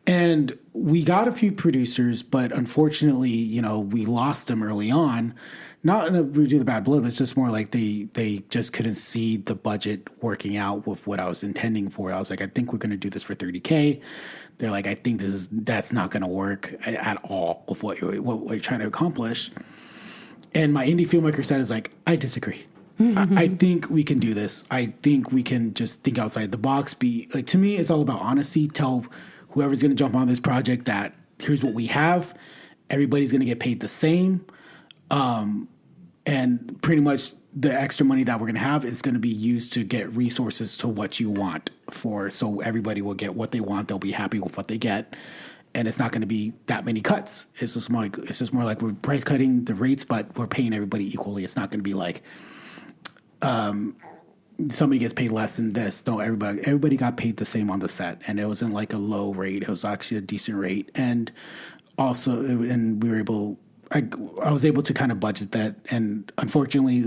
And we got a few producers, but unfortunately, we lost them early on. Not in a do the bad blood, it's just more like they just couldn't see the budget working out with what I was intending for. I was like, I think we're going to do this for $30K. They're like, I think that's not going to work at all with what you're trying to accomplish. And my indie filmmaker side is like, I disagree. I think we can do this. I think we can just think outside the box. To me, it's all about honesty. Tell whoever's going to jump on this project that here's what we have. Everybody's going to get paid the same. And pretty much the extra money that we're going to have is going to be used to get resources to what you want so everybody will get what they want. They'll be happy with what they get. And it's not going to be that many cuts. It's just more like we're price cutting the rates, but we're paying everybody equally. It's not going to be like, somebody gets paid less than this. No, everybody got paid the same on the set, and it wasn't like a low rate. It was actually a decent rate. And also, we were able, I was able to kind of budget that. And unfortunately,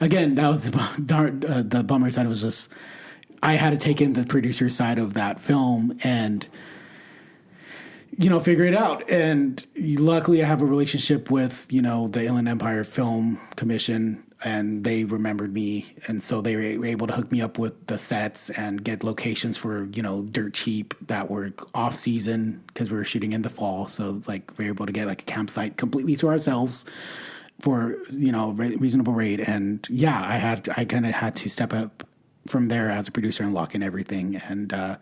again, that was the bummer side. It was just, I had to take in the producer side of that film, and figure it out. And luckily I have a relationship with, the Inland Empire Film Commission, and they remembered me. And so they were able to hook me up with the sets and get locations for, dirt cheap that were off season because we were shooting in the fall. So like we were able to get like a campsite completely to ourselves for, reasonable rate. And yeah, I kind of had to step up from there as a producer and lock in everything. And,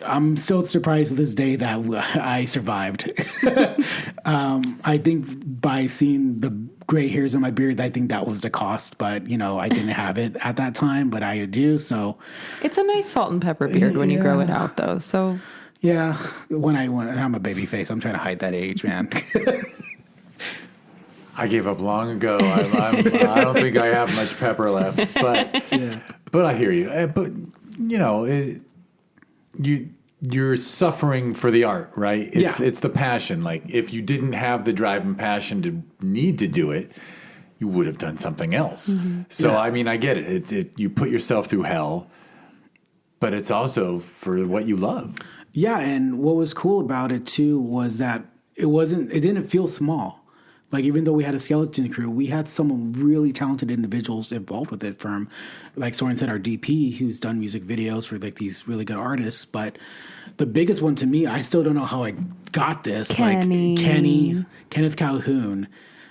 I'm still surprised to this day that I survived. I think by seeing the gray hairs in my beard, I think that was the cost. But, I didn't have it at that time, but I do. So it's a nice salt and pepper beard when you grow it out, though. So yeah, when I'm a baby face, I'm trying to hide that age, man. I gave up long ago. I don't think I have much pepper left, but I hear you. But you're suffering for the art, right? It's the passion. Like if you didn't have the drive and passion to need to do it, you would have done something else. Mm-hmm. So I mean, I get it. You put yourself through hell, but it's also for what you love. Yeah, and what was cool about it too was that it didn't feel small. Like, even though we had a skeleton crew, we had some really talented individuals involved with it, from, like Soren said, our DP, who's done music videos for like these really good artists. But the biggest one to me, I still don't know how I got this. Kenneth Calhoun,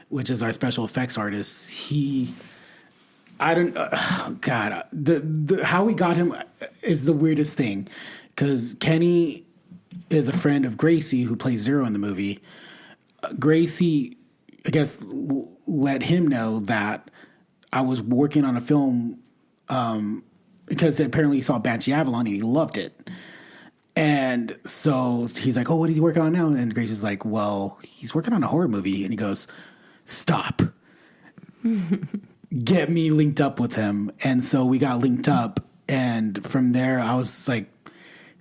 which is our special effects artist. How we got him is the weirdest thing, because Kenny is a friend of Gracie, who plays Zero in the movie. Gracie, I guess, let him know that I was working on a film because apparently he saw Banshee Avalon and he loved it. And so he's like, oh, what is he working on now? And Grace is like, well, he's working on a horror movie. And he goes, stop. Get me linked up with him. And so we got linked up. And from there, I was like,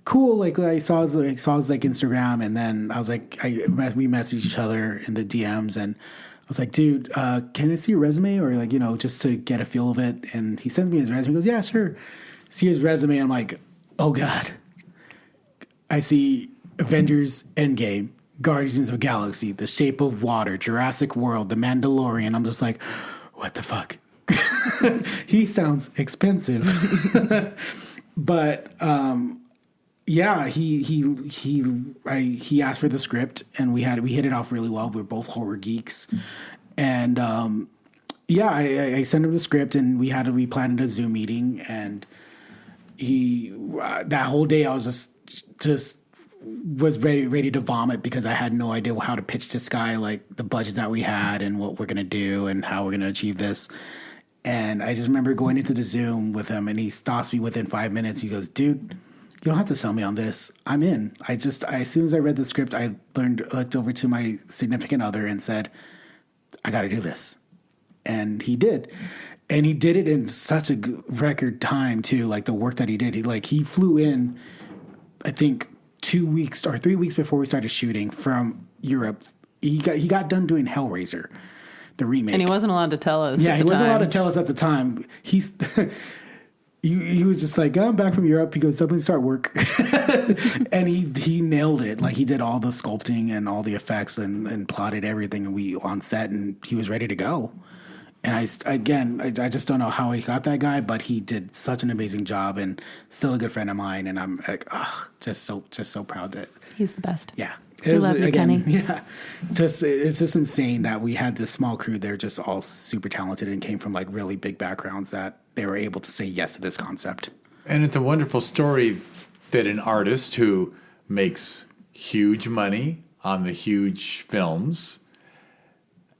cool. Like I saw his like Instagram, and then I was like, we messaged each other in the DMs, and I was like, dude, can I see your resume, or like, just to get a feel of it? And he sends me his resume. He goes, yeah, sure. See his resume. And I'm like, oh God. I see Avengers Endgame, Guardians of the Galaxy, The Shape of Water, Jurassic World, The Mandalorian. I'm just like, what the fuck? He sounds expensive. But yeah, he asked for the script, and we hit it off really well. We're both horror geeks, and I sent him the script, and we planned a Zoom meeting, and that whole day I was just was ready to vomit, because I had no idea how to pitch this guy, like the budget that we had and what we're gonna do and how we're gonna achieve this. And I just remember going into the Zoom with him, and he stops me within 5 minutes. He goes, dude, you don't have to sell me on this. I'm in. As soon as I read the script, I looked over to my significant other and said, I got to do this. And he did. And he did it in such a record time too. Like the work that he did, he flew in, I think 2 weeks or 3 weeks before we started shooting from Europe. He got done doing Hellraiser, the remake. And he wasn't allowed to tell us. Yeah, he wasn't allowed to tell us at the time. He was just like, oh, I'm back from Europe. He goes, somebody start work. And he nailed it. Like, he did all the sculpting and all the effects and plotted everything on set, and he was ready to go. And I just don't know how he got that guy, but he did such an amazing job, and still a good friend of mine. And I'm like, just so proud that he's the best. Yeah. We love you, Kenny. Yeah. It's just insane that we had this small crew. They're just all super talented and came from like really big backgrounds, that they were able to say yes to this concept. And it's a wonderful story that an artist who makes huge money on the huge films,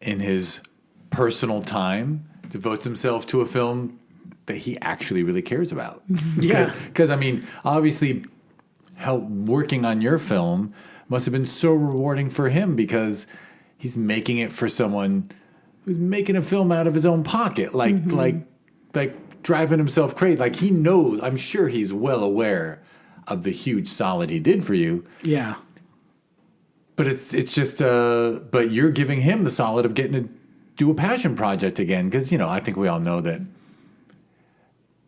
in his personal time, devotes himself to a film that he actually really cares about. Yeah. Because, I mean, obviously, working on your film must have been so rewarding for him, because he's making it for someone who's making a film out of his own pocket, like driving himself crazy. Like, he knows, I'm sure he's well aware of the huge solid he did for you. Yeah. But it's just, but you're giving him the solid of getting to do a passion project again. Because, I think we all know that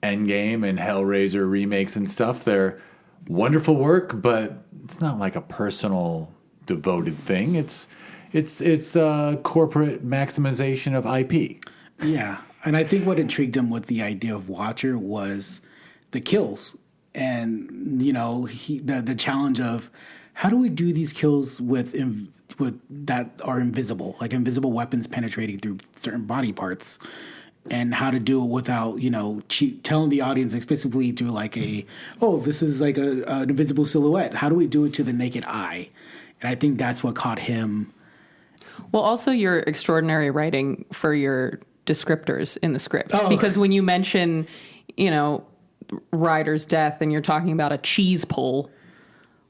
Endgame and Hellraiser remakes and stuff, they're wonderful work, but it's not like a personal devoted thing. It's corporate maximization of IP. Yeah. And I think what intrigued him with the idea of Watcher was the kills. And, you know, the challenge of how do we do these kills with that are invisible, like invisible weapons penetrating through certain body parts, and how to do it without, you know, telling the audience explicitly through like this is like an invisible silhouette. How do we do it to the naked eye? And I think that's what caught him. Well, also your extraordinary writing for your descriptors in the script. Oh. Because when you mention, you know, Ryder's death and you're talking about a cheese pull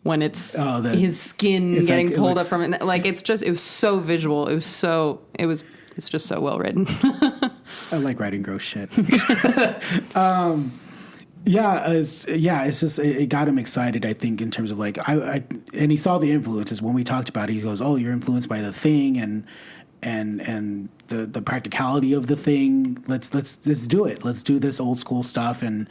when it's his skin getting pulled up from it. Like, it was so visual. It's just so well written. I like writing gross shit. It's just, it got him excited, I think, in terms of like, and he saw the influences when we talked about it. He goes, oh, you're influenced by The Thing and the practicality of The Thing. Let's do it. Let's do this old school stuff and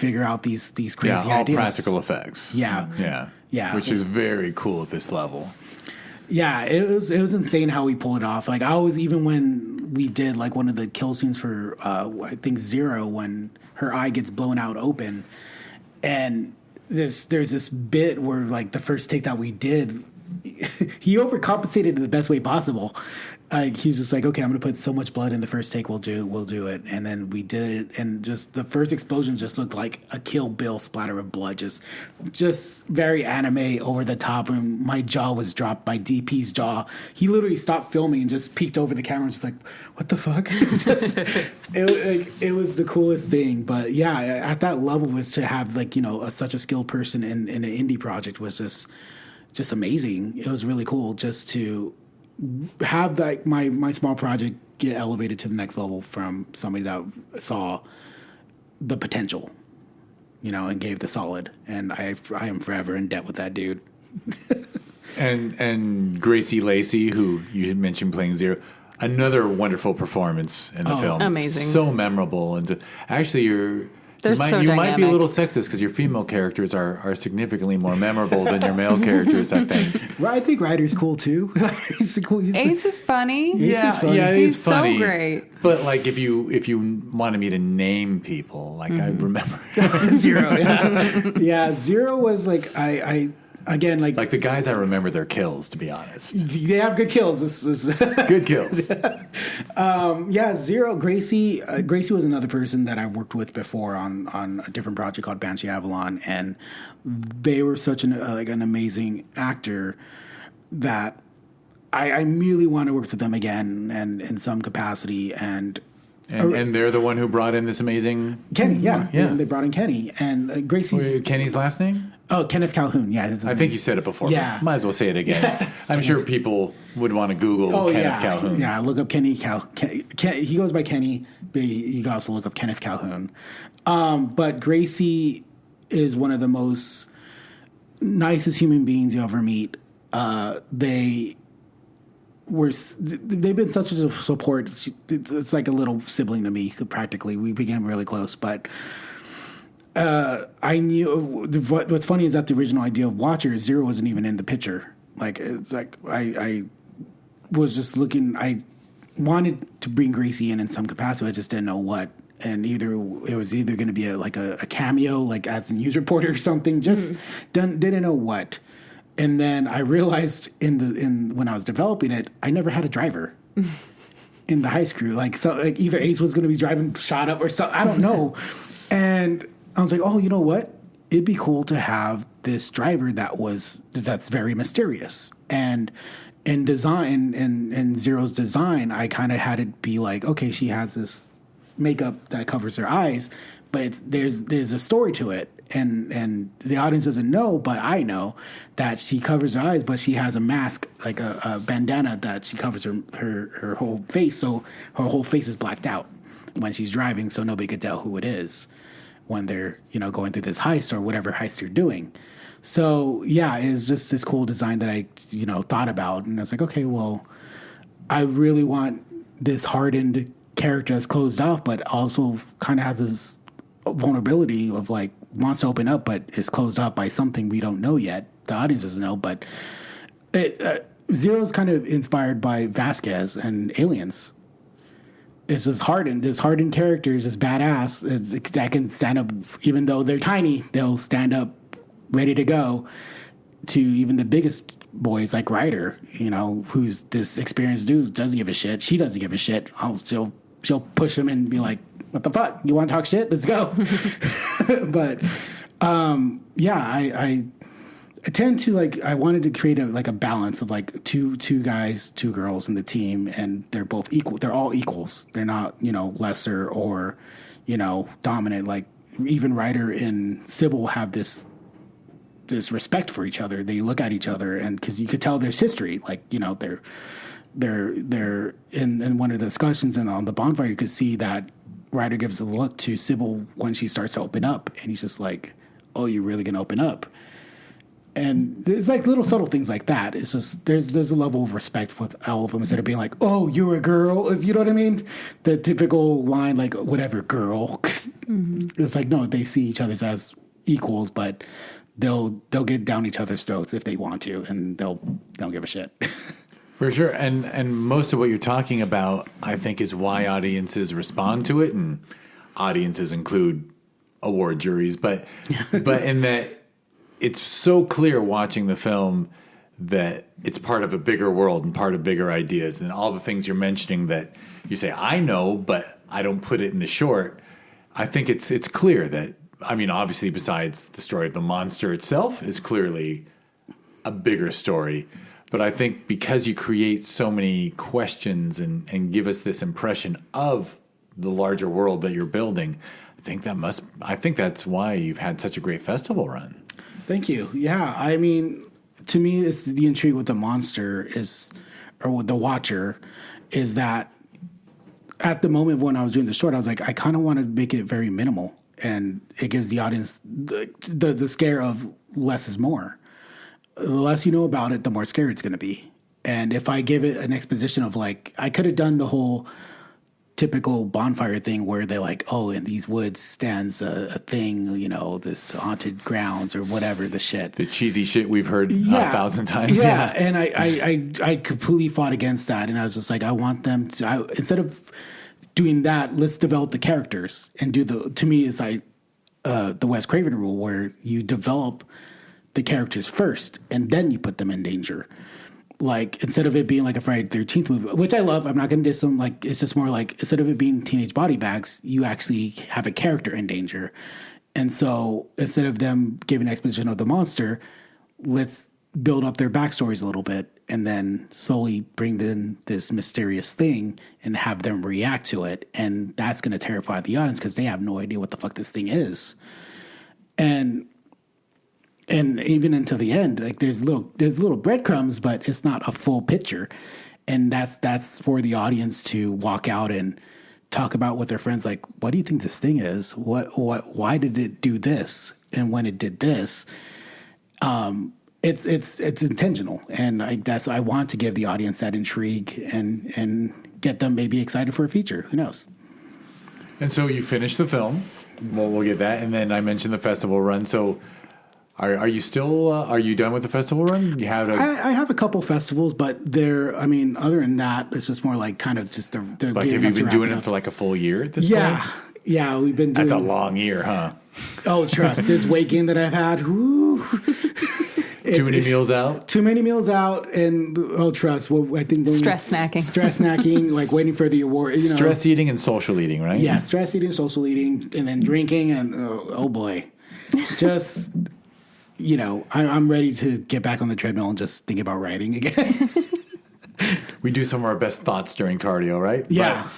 figure out these crazy ideas. Practical effects. Yeah. Which is very cool at this level. Yeah, it was insane how we pulled it off. Like, I was, even when we did like one of the kill scenes for I think Zero, when her eye gets blown out open, and there's this bit where like the first take that we did, he overcompensated in the best way possible. He's just like, okay, I'm gonna put so much blood in the first take, we'll do it. And then we did it, and just the first explosion just looked like a Kill Bill splatter of blood, just very anime, over the top. And my jaw was dropped, my DP's jaw. He literally stopped filming and just peeked over the camera and just like, what the fuck? It was the coolest thing. But yeah, at that level, was to have like, you know, such a skilled person in an indie project was just amazing. It was really cool just to have like my small project get elevated to the next level from somebody that saw the potential, you know, and gave the solid. And I am forever in debt with that dude. and Gracie Lacey, who you had mentioned playing Zero, another wonderful performance in the film. Amazing, so memorable. And actually, you dynamic. might be a little sexist because your female characters are significantly more memorable than your male characters, I think. Well, I think Ryder's cool too. Ace is funny. He's funny. So great. But like, if you wanted me to name people, like I remember Zero. Yeah, Zero was like I again, like the guys, I remember their kills, to be honest. They have good kills. Good kills. Zero. Gracie was another person that I worked with before on a different project called Banshee Avalon, and they were such an amazing actor that I immediately want to work with them again, and in some capacity. And they're the one who brought in this amazing Kenny. Yeah. They brought in Kenny, and Gracie's Kenny's last name. Oh, Kenneth Calhoun. Yeah, I think you said it before. Yeah, might as well say it again. I'm sure people would want to Google Kenneth Calhoun. Yeah, look up Kenny he goes by Kenny, but you can also look up Kenneth Calhoun. But Gracie is one of the most nicest human beings you ever meet. They've been such a support. It's like a little sibling to me, practically. We became really close, but I knew what's funny is that the original idea of Watcher, Zero wasn't even in the picture. Like, it's like I was just looking. I wanted to bring Gracie in some capacity. I just didn't know what. And it was either going to be a cameo, like as the news reporter or something. Just didn't know what. And then I realized when I was developing it, I never had a driver in the heist crew. Like, so like either Ace was going to be driving shot up or something. I don't know. And I was like, oh, you know what? It'd be cool to have this driver that's very mysterious. And in design, in Zero's design, I kind of had it be like, okay, she has this makeup that covers her eyes, but there's a story to it. And the audience doesn't know, but I know that she covers her eyes, but she has a mask, like a bandana that she covers her whole face. So her whole face is blacked out when she's driving, so nobody could tell who it is when they're, going through this heist or whatever heist you're doing. So yeah, it's just this cool design that I, thought about. And I was like, okay, well, I really want this hardened character that's closed off, but also kind of has this vulnerability of like wants to open up, but is closed up by something we don't know yet. The audience doesn't know, but Zero is kind of inspired by Vasquez and Aliens. It's this hardened characters, this badass that can stand up, even though they're tiny, they'll stand up ready to go to even the biggest boys like Ryder, who's this experienced dude, doesn't give a shit. She doesn't give a shit. She'll push him and be like, what the fuck? You want to talk shit? Let's go. But, I tend to I wanted to create a balance of two guys, two girls in the team, and they're both equal. They're all equals. They're not, lesser or, dominant. Like even Ryder and Sybil have this respect for each other. They look at each other, and because you could tell there's history. They're in one of the discussions and on the bonfire, you could see that Ryder gives a look to Sybil when she starts to open up, and he's just like, "Oh, you're really gonna open up?" And there's little subtle things like that. It's just there's a level of respect with all of them instead of being like, "Oh, you're a girl," you know what I mean? The typical line "whatever, girl." Mm-hmm. It's no, they see each other as equals, but they'll get down each other's throats if they want to, and they'll give a shit. For sure, and most of what you're talking about, I think, is why audiences respond to it, and audiences include award juries, but in that. It's so clear watching the film that it's part of a bigger world and part of bigger ideas, and all the things you're mentioning that you say, I know, but I don't put it in the short. I think it's clear that, obviously besides the story of the monster itself is clearly a bigger story. But I think because you create so many questions and give us this impression of the larger world that you're building, I think that's why you've had such a great festival run. Thank you. Yeah, to me, it's the intrigue with the monster or with the watcher, is that at the moment when I was doing the short, I was like, I kind of want to make it very minimal, and it gives the audience the scare of less is more. The less you know about it, the more scary it's going to be. And if I give it an exposition of I could have done the whole typical bonfire thing where they're like, oh, in these woods stands a thing, this haunted grounds or whatever the shit. The cheesy shit we've heard 1,000 times. Yeah. And I completely fought against that. And I was just like, I want them to, instead of doing that, let's develop the characters and to me, it's the Wes Craven rule where you develop the characters first and then you put them in danger. Instead of it being a Friday the 13th movie, which I love, I'm not going to diss them. It's just more instead of it being teenage body bags, you actually have a character in danger. And so instead of them giving exposition of the monster, let's build up their backstories a little bit and then slowly bring in this mysterious thing and have them react to it. And that's going to terrify the audience because they have no idea what the fuck this thing is. And even into the end, there's little breadcrumbs, but it's not a full picture. And that's for the audience to walk out and talk about with their friends. What do you think this thing is? Why did it do this? And when it did this, it's intentional. And I want to give the audience that intrigue and get them maybe excited for a feature. Who knows? And so you finished the film. Well, we'll get that. And then I mentioned the festival run. So Are you still? Are you done with the festival run? You have I have a couple festivals, but other than that, it's just more kind of just the. Have you been doing it for a full year at this point? Yeah, we've been doing. That's a long year, huh? Oh, trust this weekend that I've had. Whoo. Too many meals out. Too many meals out, and trust. Well, I think stress snacking, waiting for the award. Stress eating and social eating, right? Yeah, stress eating, social eating, and then drinking, and oh boy, just. I'm ready to get back on the treadmill and just think about writing again. We do some of our best thoughts during cardio, right? Yeah.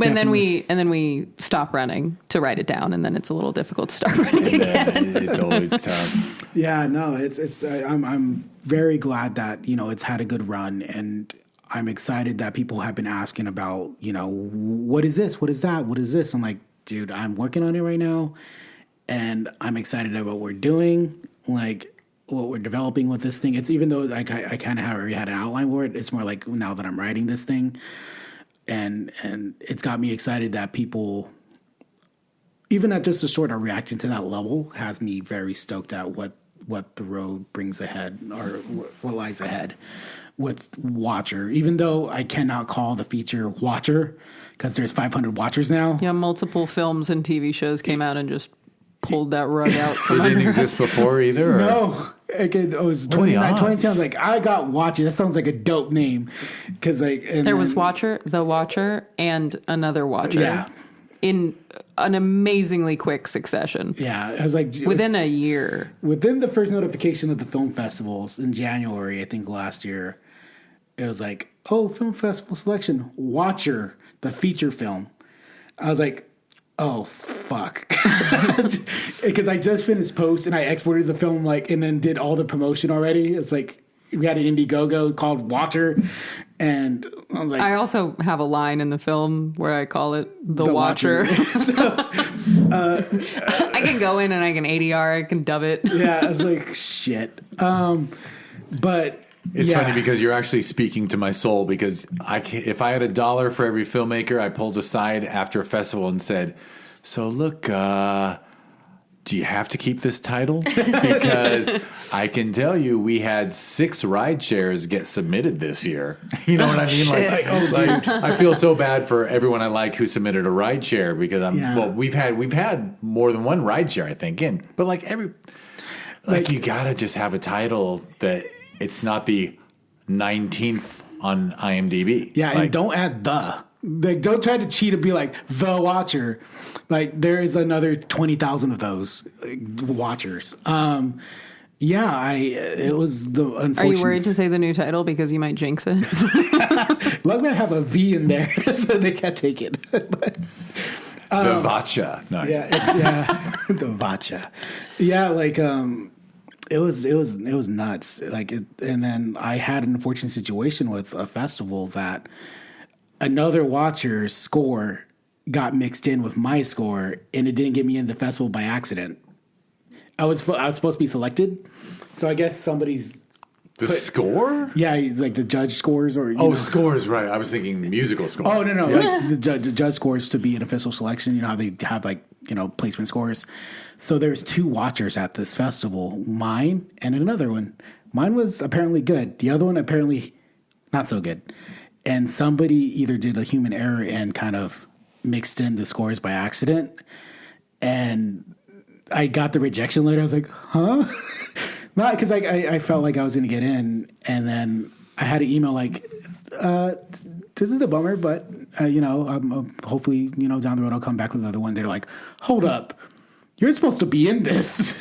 And then we stop running to write it down, and then it's a little difficult to start running again. It's always tough. Yeah, no, it's. I'm very glad that it's had a good run, and I'm excited that people have been asking about what is this, what is that, what is this. I'm like, dude, I'm working on it right now. And I'm excited about what we're doing, what we're developing with this thing. It's even though I kind of already had an outline for it, it's more now that I'm writing this thing, and it's got me excited that people even at just a sort of reacting to that level has me very stoked at what the road brings ahead or what lies ahead with Watcher. Even though I cannot call the feature Watcher because there's 500 Watchers now. Yeah, multiple films and TV shows came out and just pulled that rug out from It didn't under exist us. before either? Or? No. It was 29, 20 times. Like, I got Watcher. That sounds like a dope name. Because there was Watcher, The Watcher, and Another Watcher. Yeah. In an amazingly quick succession. Yeah. I was like... Within a year. Within the first notification of the film festivals in January, I think last year, it was like, oh, film festival selection, Watcher, the feature film. I was like, oh, fuck. Because I just finished post and I exported the film and then did all the promotion already. It's like, we had an Indiegogo called Watcher. And I was like... I also have a line in the film where I call it The Watcher. I can go in and I can ADR, I can dub it. Yeah, I was like, shit. But... It's funny because you're actually speaking to my soul because if I had $1 for every filmmaker, I pulled aside after a festival and said, so look, do you have to keep this title? Because I can tell you we had 6 ride shares get submitted this year. You know what I mean? I feel so bad for everyone I like who submitted a ride share because we've had more than one ride share, I think, but you gotta just have a title that it's not the 19th on IMDb. Yeah, and don't add the. Like, don't try to cheat and be like The Watcher. Like, there is another 20,000 of those Watchers. It was the unfortunate. Are you worried to say the new title because you might jinx it? Luckily, I have a V in there, so they can't take it. But, the Vacha. No. Yeah, the Vacha. Yeah, it was nuts. And then I had an unfortunate situation with a festival that another Watcher's score got mixed in with my score, and it didn't get me in the festival by accident. I was supposed to be selected, so I guess somebody's score. Yeah, he's like the judge scores or scores, right? I was thinking musical score. Oh no, like the judge scores to be an official selection. You know how they have placement scores. So there's 2 Watchers at this festival, mine and another one. Mine was apparently good. The other one apparently not so good. And somebody either did a human error and kind of mixed in the scores by accident. And I got the rejection letter. I was like, huh? Not because I felt like I was going to get in. And then I had an email like, this is a bummer, but, hopefully, down the road I'll come back with another one. They're like, hold up. You're supposed to be in this.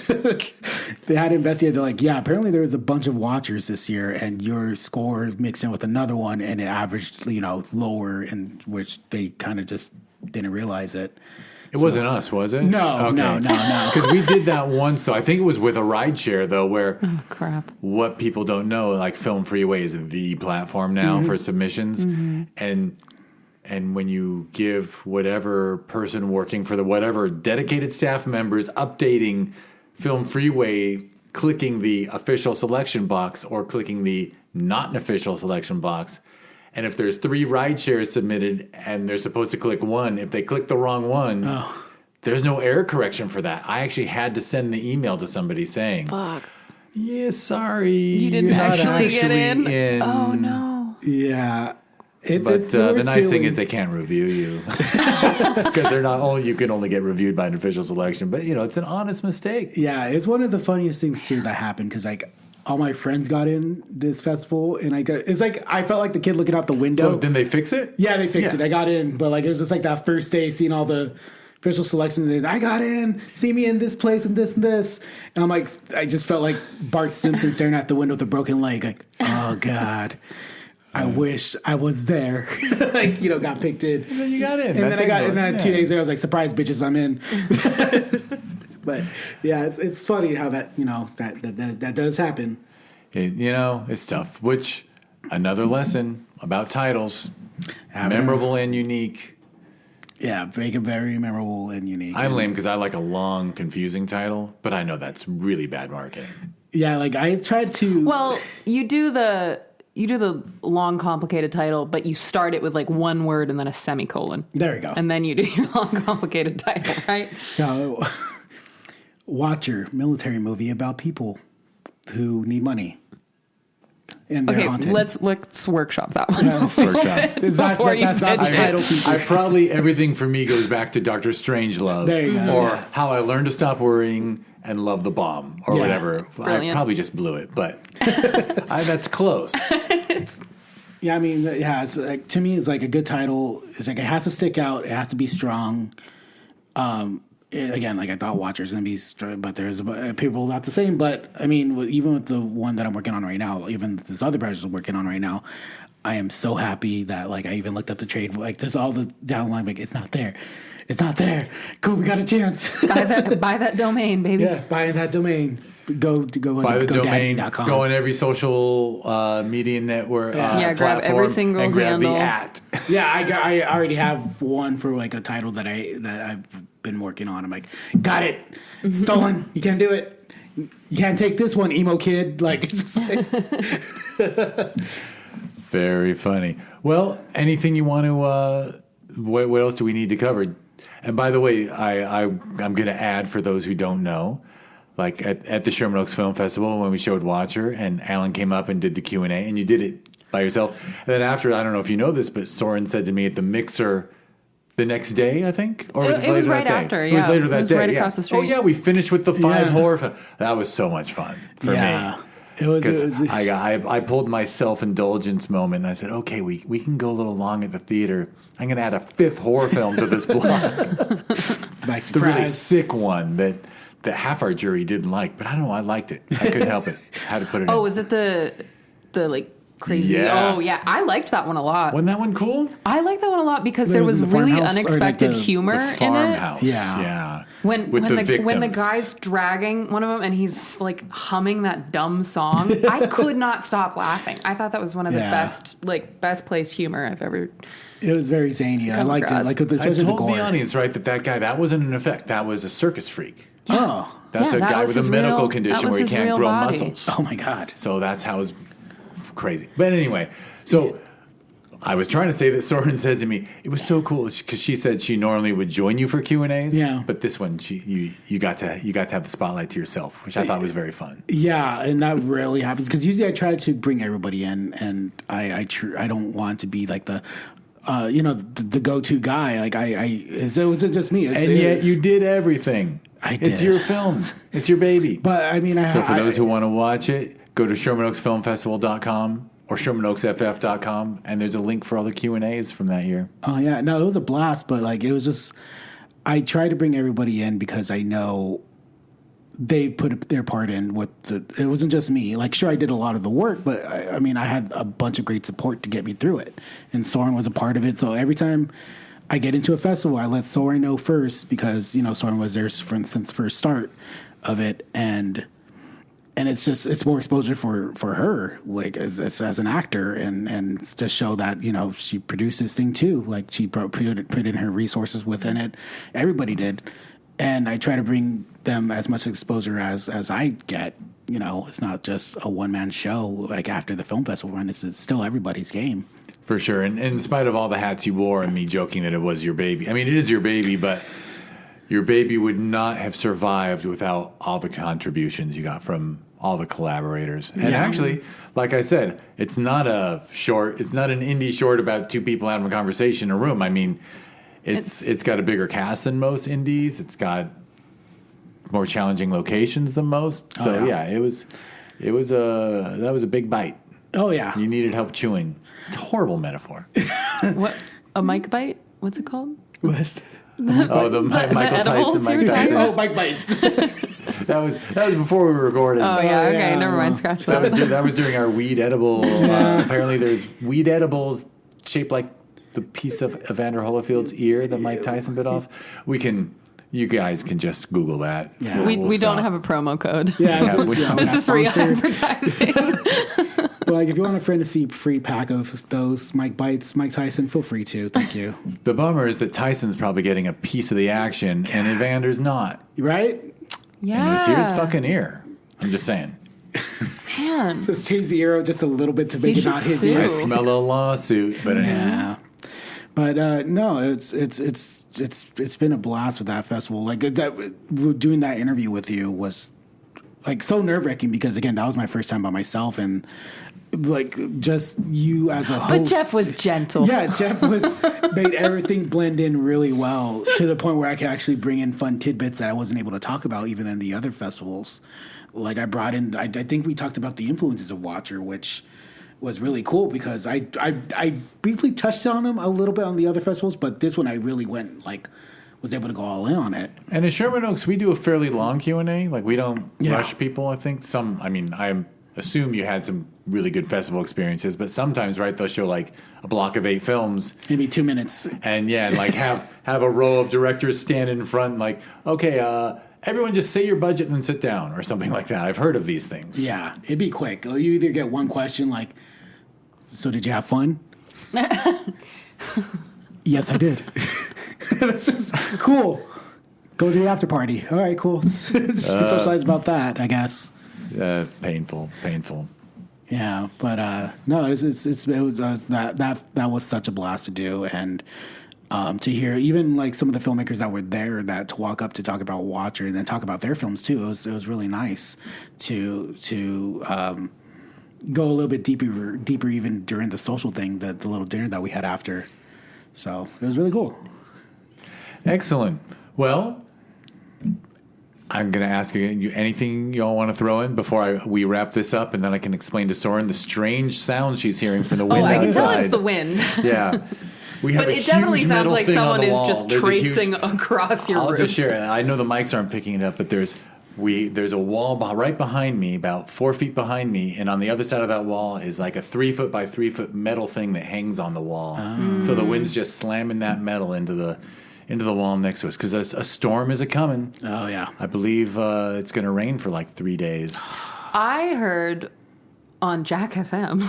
They had investigated. They're like, yeah, apparently there was a bunch of Watchers this year, and your score mixed in with another one, and it averaged, lower, in which they kind of just didn't realize it. It wasn't us, was it? No. Because we did that once, though. I think it was with a ride share, though, where what people don't know, like Film Freeway is the platform now for submissions, and when you give whatever person working for whatever dedicated staff members updating Film Freeway, clicking the official selection box or clicking the not an official selection box, and if there's 3 ride shares submitted and they're supposed to click one, if they click the wrong one, there's no error correction for that. I actually had to send the email to somebody saying, "Fuck, yeah, sorry, you didn't actually get in. Oh no, yeah." But the nice thing is they can't review you because they're not only you can only get reviewed by an official selection, but it's an honest mistake. Yeah, it's one of the funniest things too that happened because all my friends got in this festival and I felt like the kid looking out the window. Oh, didn't they fix it? Yeah, they fixed it. I got in, but it was just that first day seeing all the official selections. And I got in, see me in this place and this and this. And I'm like, I just felt like Bart Simpson staring out the window with a broken leg. Like, oh God. I wish I was there. Got picked in. And then you got in. And then I got in. And 2 days later, I was like, surprise, bitches, I'm in. But yeah, it's funny how that that does happen. It's tough. Which another lesson about titles, memorable and unique. Yeah, make it very memorable and unique. I'm lame because I like a long, confusing title, but I know that's really bad marketing. Yeah, I tried to. Well, you do the the long, complicated title, but you start it with like one word and then a semicolon. There you go. And then you do your long, complicated title, right? No, Watcher, military movie about people who need money. And they're haunted. let's workshop that one. Let's workshop. That's not the title feature. I probably, everything for me goes back to Dr. Strangelove. There you go. Or How I Learned to Stop Worrying and Love the Bomb, or whatever. Brilliant. I probably just blew it, but that's close. Yeah, I mean, yeah, it's like, to me, it's like a good title. It's like it has to stick out. It has to be strong. Again, like I thought Watcher's going to be strong, but there's people not the same. But I mean, even with the one that I'm working on right now, even this other project I'm working on right now, I am so happy that like I even looked up the trade. Like there's all the downline, like it's not there. It's not there. Cool, we got a chance. Buy that domain, baby. Yeah, buy that domain. Go Buy the domain. daddy.com. Go on every social media network. Grab platform, every single and grab handle. the @. Yeah, I already have one for like a title that I've been working on. I'm like, got it. It's stolen. You can't do it. You can't take this one, emo kid. Like it's just like Very funny. Well, anything you want to? What else do we need to cover? And by the way, I'm going to add for those who don't know, like at the Sherman Oaks Film Festival when we showed Watcher and Alan came up and did the Q&A and you did it by yourself. And then after, I don't know if you know this, but Soren said to me at the mixer the next day, I think, or was it was later right that day? after. It was later that day. Right across the street. Oh yeah, we finished with the 5 Yeah. horror films. That was so much fun for me. It was Because I pulled my self-indulgence moment and I said, okay, we can go a little long at the theater. I'm going to add a 5th horror film to this block. like The really surprise. sick one that half our jury didn't like, but I don't know, I liked it. I couldn't help it. Had to put it in. Oh, was it the like crazy? Yeah. Oh, yeah. I liked that one a lot. Wasn't that one cool? I liked that one a lot because There there was was the really farmhouse, or like unexpected the humor The in it. farmhouse. Yeah. Yeah. When With the victims. guy's dragging one of them and he's like humming that dumb song, I could not stop laughing. I thought that was one of the Yeah. best placed humor I've ever. It was very zany. I Come liked across. it. Like I especially the told gore. the audience, right, that guy, that wasn't an effect. That was a circus freak. Oh, That's Yeah, a that guy was with a his medical real- that condition was where he his can't real grow body. muscles. oh my God. So that's how it's crazy. But anyway, so I was trying to say that Soren said to me, it was so cool because she said she normally would join you for Q&As. Yeah. But this one, you got to have the spotlight to yourself, which I thought was very fun. Yeah, and that rarely happens because usually I try to bring everybody in, and I don't want to be like the the go-to guy. Like it wasn't just me. And yet you did everything. I It's did. your film. It's your baby. But I mean, So for those who want to watch it, go to ShermanOaksFilmFestival.com or ShermanOaksFF.com, and there's a link for all the Q&As from that year. oh yeah, no, it was a blast. But like, it was just I try to bring everybody in because I know they put their part in with it wasn't just me. Like, sure, I did a lot of the work, but I mean, I had a bunch of great support to get me through it, and Soren was a part of it. So every time I get into a festival, I let Soren know first because Soren was there since the first start of it, and it's more exposure for her, like as an actor, and to show that she produced this thing too. Like she put in her resources within it. Everybody did. And I try to bring them as much exposure as I get. It's not just a one-man show. Like after the film festival run, it's still everybody's game. For sure. And in spite of all the hats you wore and me joking that it was your baby. I mean, it is your baby, but your baby would not have survived without all the contributions you got from all the collaborators. And actually, like I said, it's not an indie short about two people having a conversation in a room. I mean, it's got a bigger cast than most indies. It's got more challenging locations than most. So that was a big bite. Oh yeah. You needed help chewing. It's a horrible metaphor. What, a mic bite? What's it called? What? The Michael edibles Tyson, you were Mike talking Tyson. Oh, Mike bites. That was before we recorded. Oh yeah, okay, yeah. never mind. Scratch That that. was during our weed edible. Apparently, there's weed edibles shaped like the piece of Evander Holyfield's ear that Mike Tyson bit off. You guys can just Google that. Yeah. We don't stop. have a promo code. Yeah, This is free sponsored. advertising. But like, if you want a fantasy free pack of those Mike bites, Mike Tyson, feel free to. Thank you. The bummer is that Tyson's probably getting a piece of the action, and Evander's not. Right? Yeah. And it was his fucking ear. I'm just saying. Man. Just change the arrow just a little bit to make it not his sue. ear. I smell a lawsuit, but Yeah, but no, it's been a blast with that festival. Like doing that interview with you was like so nerve wracking because again, that was my first time by myself and like just you as a host. But Jeff was gentle. Yeah, Jeff made everything blend in really well to the point where I could actually bring in fun tidbits that I wasn't able to talk about even in the other festivals. Like I brought in, I think we talked about the influences of Watcher, which was really cool because I briefly touched on them a little bit on the other festivals, but this one I really was able to go all in on it. And at Sherman Oaks, we do a fairly long Q&A. Like we don't rush people. I think I assume you had some really good festival experiences, but sometimes, right, they'll show like a block of 8 films, maybe 2 minutes, and like have a row of directors stand in front, and like, okay, everyone just say your budget and then sit down or something like that. I've heard of these things. Yeah, it'd be quick. You either get one question like, "So did you have fun?" Yes, I did. That's just cool. Go to the after party. All right, cool. Socialize about that, I guess. Painful. Yeah, but no, it was that was such a blast to do, and to hear even like some of the filmmakers that were there to walk up to talk about Watcher and then talk about their films too. It was really nice to go a little bit deeper even during the social thing, the little dinner that we had after. So it was really cool. Excellent. Well, I'm going to ask you anything y'all want to throw in before we wrap this up, and then I can explain to Soren the strange sound she's hearing from the wind outside. I can tell it's the wind. Yeah. We have but it definitely sounds like someone is just traipsing across your roof. I'll just share it. I know the mics aren't picking it up, but there's a wall right behind me, about 4 feet behind me, and on the other side of that wall is like a 3 foot by 3 foot metal thing that hangs on the wall. So the wind's just slamming that metal into the wall next to us because a storm is coming. Oh yeah, I believe it's going to rain for like 3 days. I heard on Jack FM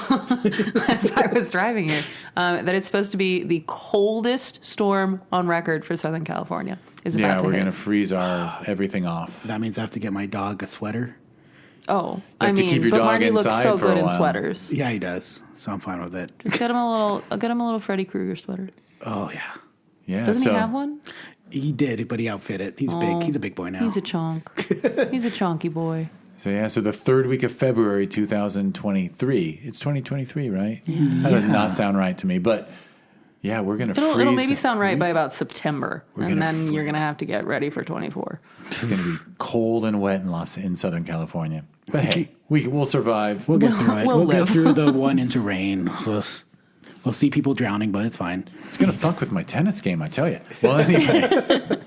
as I was driving here that it's supposed to be the coldest storm on record for Southern California. We're going to freeze our everything off. That means I have to get my dog a sweater. Oh, to keep your but dog Marty looks inside so for good a in while. sweaters. Yeah, he does. So I'm fine with it. Just get him a little Freddy Krueger sweater. Oh yeah. Yeah. Doesn't he have one? He did, but he outfit it. He's big. He's a big boy now. He's a chonk. He's a chonky boy. So the third week of February 2023. It's 2023, right? Yeah. That does not sound right to me, but yeah, we're going to freeze. It'll maybe sound right by about September, and then you're going to have to get ready for 24. It's going to be cold and wet in Southern California. But hey, we'll survive. We'll get through it. We'll Get live. through the one into rain. We'll see people drowning, but it's fine. It's going to fuck with my tennis game, I tell you. Well, anyway.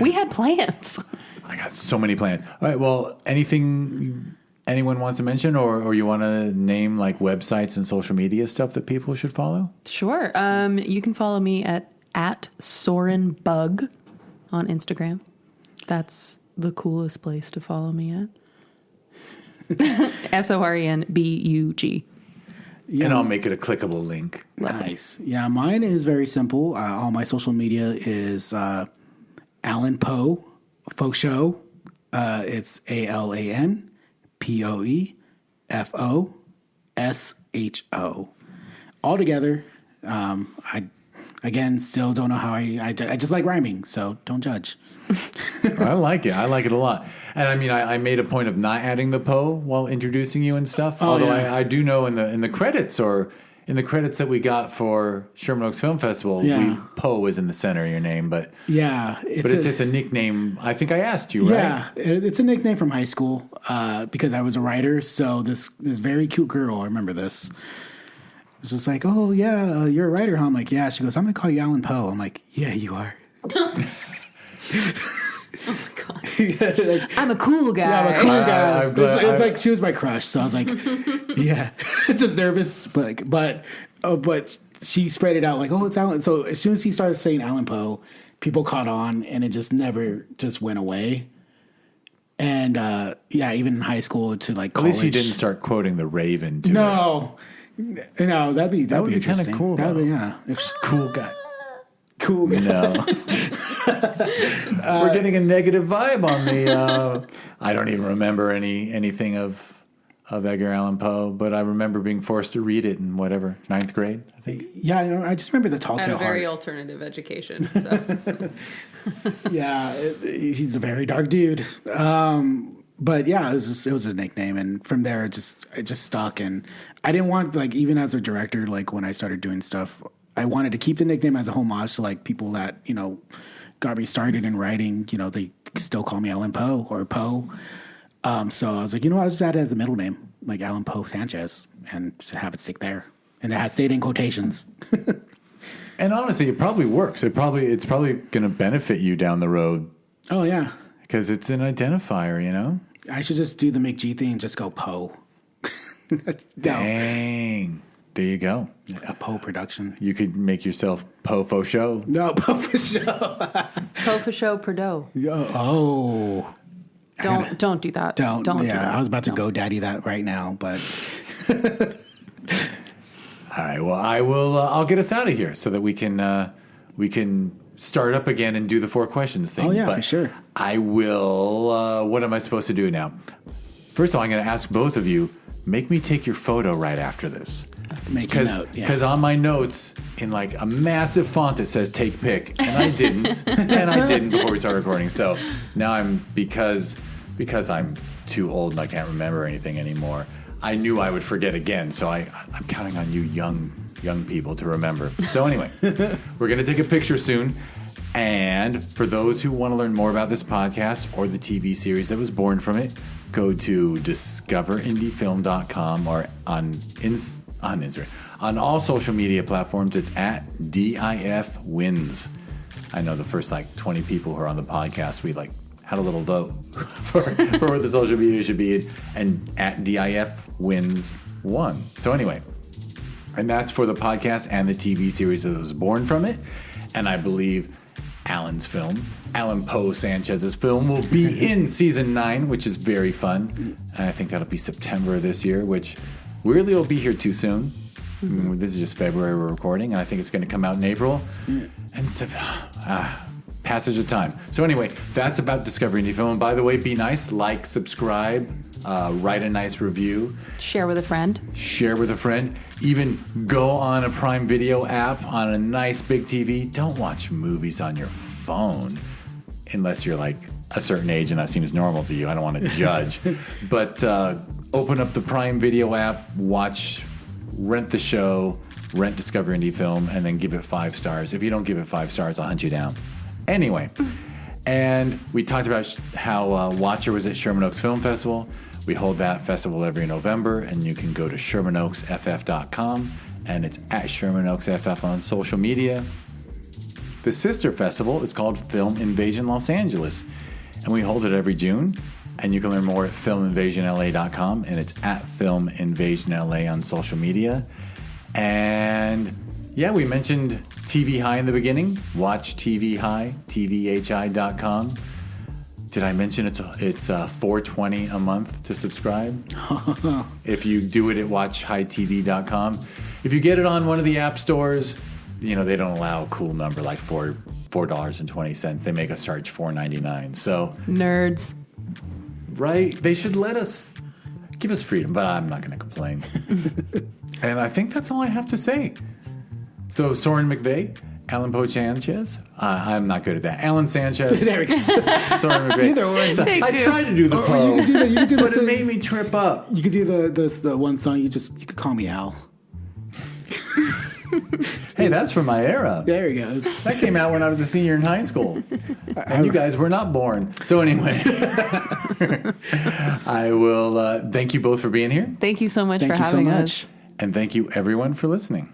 We had plans. I got so many plans. All right, well, anything anyone wants to mention or you want to name like websites and social media stuff that people should follow? Sure. You can follow me at SorenBug on Instagram. That's the coolest place to follow me at. SorenBug. Yeah. And I'll make it a clickable link. Nice. Yeah, mine is very simple. All my social media is Alan Poe Show. It's AlanPoeFoSho. All together. I still don't know how I just like rhyming, so don't judge. I like it. I like it a lot. And I mean, I made a point of not adding the Poe while introducing you and stuff. Although I do know in the credits that we got for Sherman Oaks Film Festival, Poe is in the center of your name, but it's just a nickname. I think I asked you, right? Yeah, it's a nickname from high school because I was a writer. So this very cute girl, I remember this. It's just like, oh yeah, you're a writer, huh? I'm like, yeah. She goes, I'm gonna call you Alan Poe. I'm like, yeah, you are. Oh my god! I'm a cool guy. Yeah, I'm a cool guy. It's like she was my crush, so I was like, yeah, just nervous, but she spread it out like, oh, it's Alan. So as soon as he started saying Alan Poe, people caught on, and it just never just went away. And even in high school to like college. At least you didn't start quoting the Raven. No, that'd be kind interesting. of cool. It's cool guy. Cool guy. No. We're getting a negative vibe on the. I don't even remember anything of of Edgar Allan Poe, but I remember being forced to read it in whatever, 9th grade, I think. Yeah, I just remember the Tall And Tale a very Heart. alternative education. So. Yeah, he's a very dark dude. But yeah, it was a nickname, and from there it just stuck. And I didn't want, like, even as a director, like when I started doing stuff, I wanted to keep the nickname as a homage to like people that got me started in writing. They still call me Alan Poe or Poe. So I was like, I'll just add it as a middle name, like Alan Poe Sanchez, and just have it stick there. And it has stayed in quotations. And honestly, it probably works. It's probably going to benefit you down the road. Oh yeah, because it's an identifier, I should just do the McG thing and just go Poe. Dang. There you go. A Poe production. You could make yourself Poe for show. No, Poe for show. Poe for show, Perdo. Oh. Don't do that. Don't do that. I was about to go daddy that right now, but. All right. Well, I'll get us out of here so that we can start up again and do the 4 questions thing. Oh yeah, for sure. I will. What am I supposed to do now? First of all, I'm going to ask both of you. Make me take your photo right after this. Make a note. Because on my notes, in like a massive font, it says "take pic," and I didn't, and I didn't before we started recording. So now I'm because I'm too old and I can't remember anything anymore. I knew I would forget again, so I'm counting on you young people to remember. So anyway, we're going to take a picture soon. And for those who want to learn more about this podcast or the TV series that was born from it, go to discoverindiefilm.com or on Instagram. On all social media platforms, it's at DIF Wins. I know the first 20 people who are on the podcast, we had a little vote for what the social media should be, and at DIF Wins won. So anyway, and that's for the podcast and the TV series that was born from it. And I believe Alan's film, Alan Poe Sanchez's film, will be in season 9, which is very fun. And I think that'll be September of this year, which weirdly will be here too soon. Mm-hmm. This is just February we're recording, and I think it's going to come out in April. Yeah. And so, passage of time. So anyway, that's about Discover Indie Film. And by the way, be nice, like, subscribe, write a nice review. Share with a friend. Even go on a Prime Video app on a nice big TV. Don't watch movies on your phone unless you're like a certain age and that seems normal to you. I don't want to judge. But open up the Prime Video app, rent the show, rent Discover Indie Film, and then give it 5 stars. If you don't give it 5 stars, I'll hunt you down. Anyway, and we talked about how Watcher was at Sherman Oaks Film Festival. We hold that festival every November, and you can go to ShermanOaksFF.com, and it's at Sherman Oaks FF on social media. The sister festival is called Film Invasion Los Angeles, and we hold it every June. And you can learn more at FilmInvasionLA.com, and it's at FilmInvasionLA on social media. And yeah, we mentioned TVHi in the beginning. Watch TVHi, TVHi.com. Did I mention it's $4.20 a month to subscribe? If you do it at WatchHiTV.com. If you get it on one of the app stores, they don't allow a cool number like $4.20. They make us charge $4.99. So nerds. Right? They should give us freedom, but I'm not going to complain. And I think that's all I have to say. So Soren McVay, Alan Poe Sanchez. I'm not good at that. Alan Sanchez. There we go. Soren McVay. Either one. I tried to do the Poe, you can do but it made me trip up. You could do the one song. You could call me Al. Hey, that's from my era. There we go. That came out when I was a senior in high school. And you guys were not born. So anyway, I will thank you both for being here. Thank you so much for having us. And thank you everyone for listening.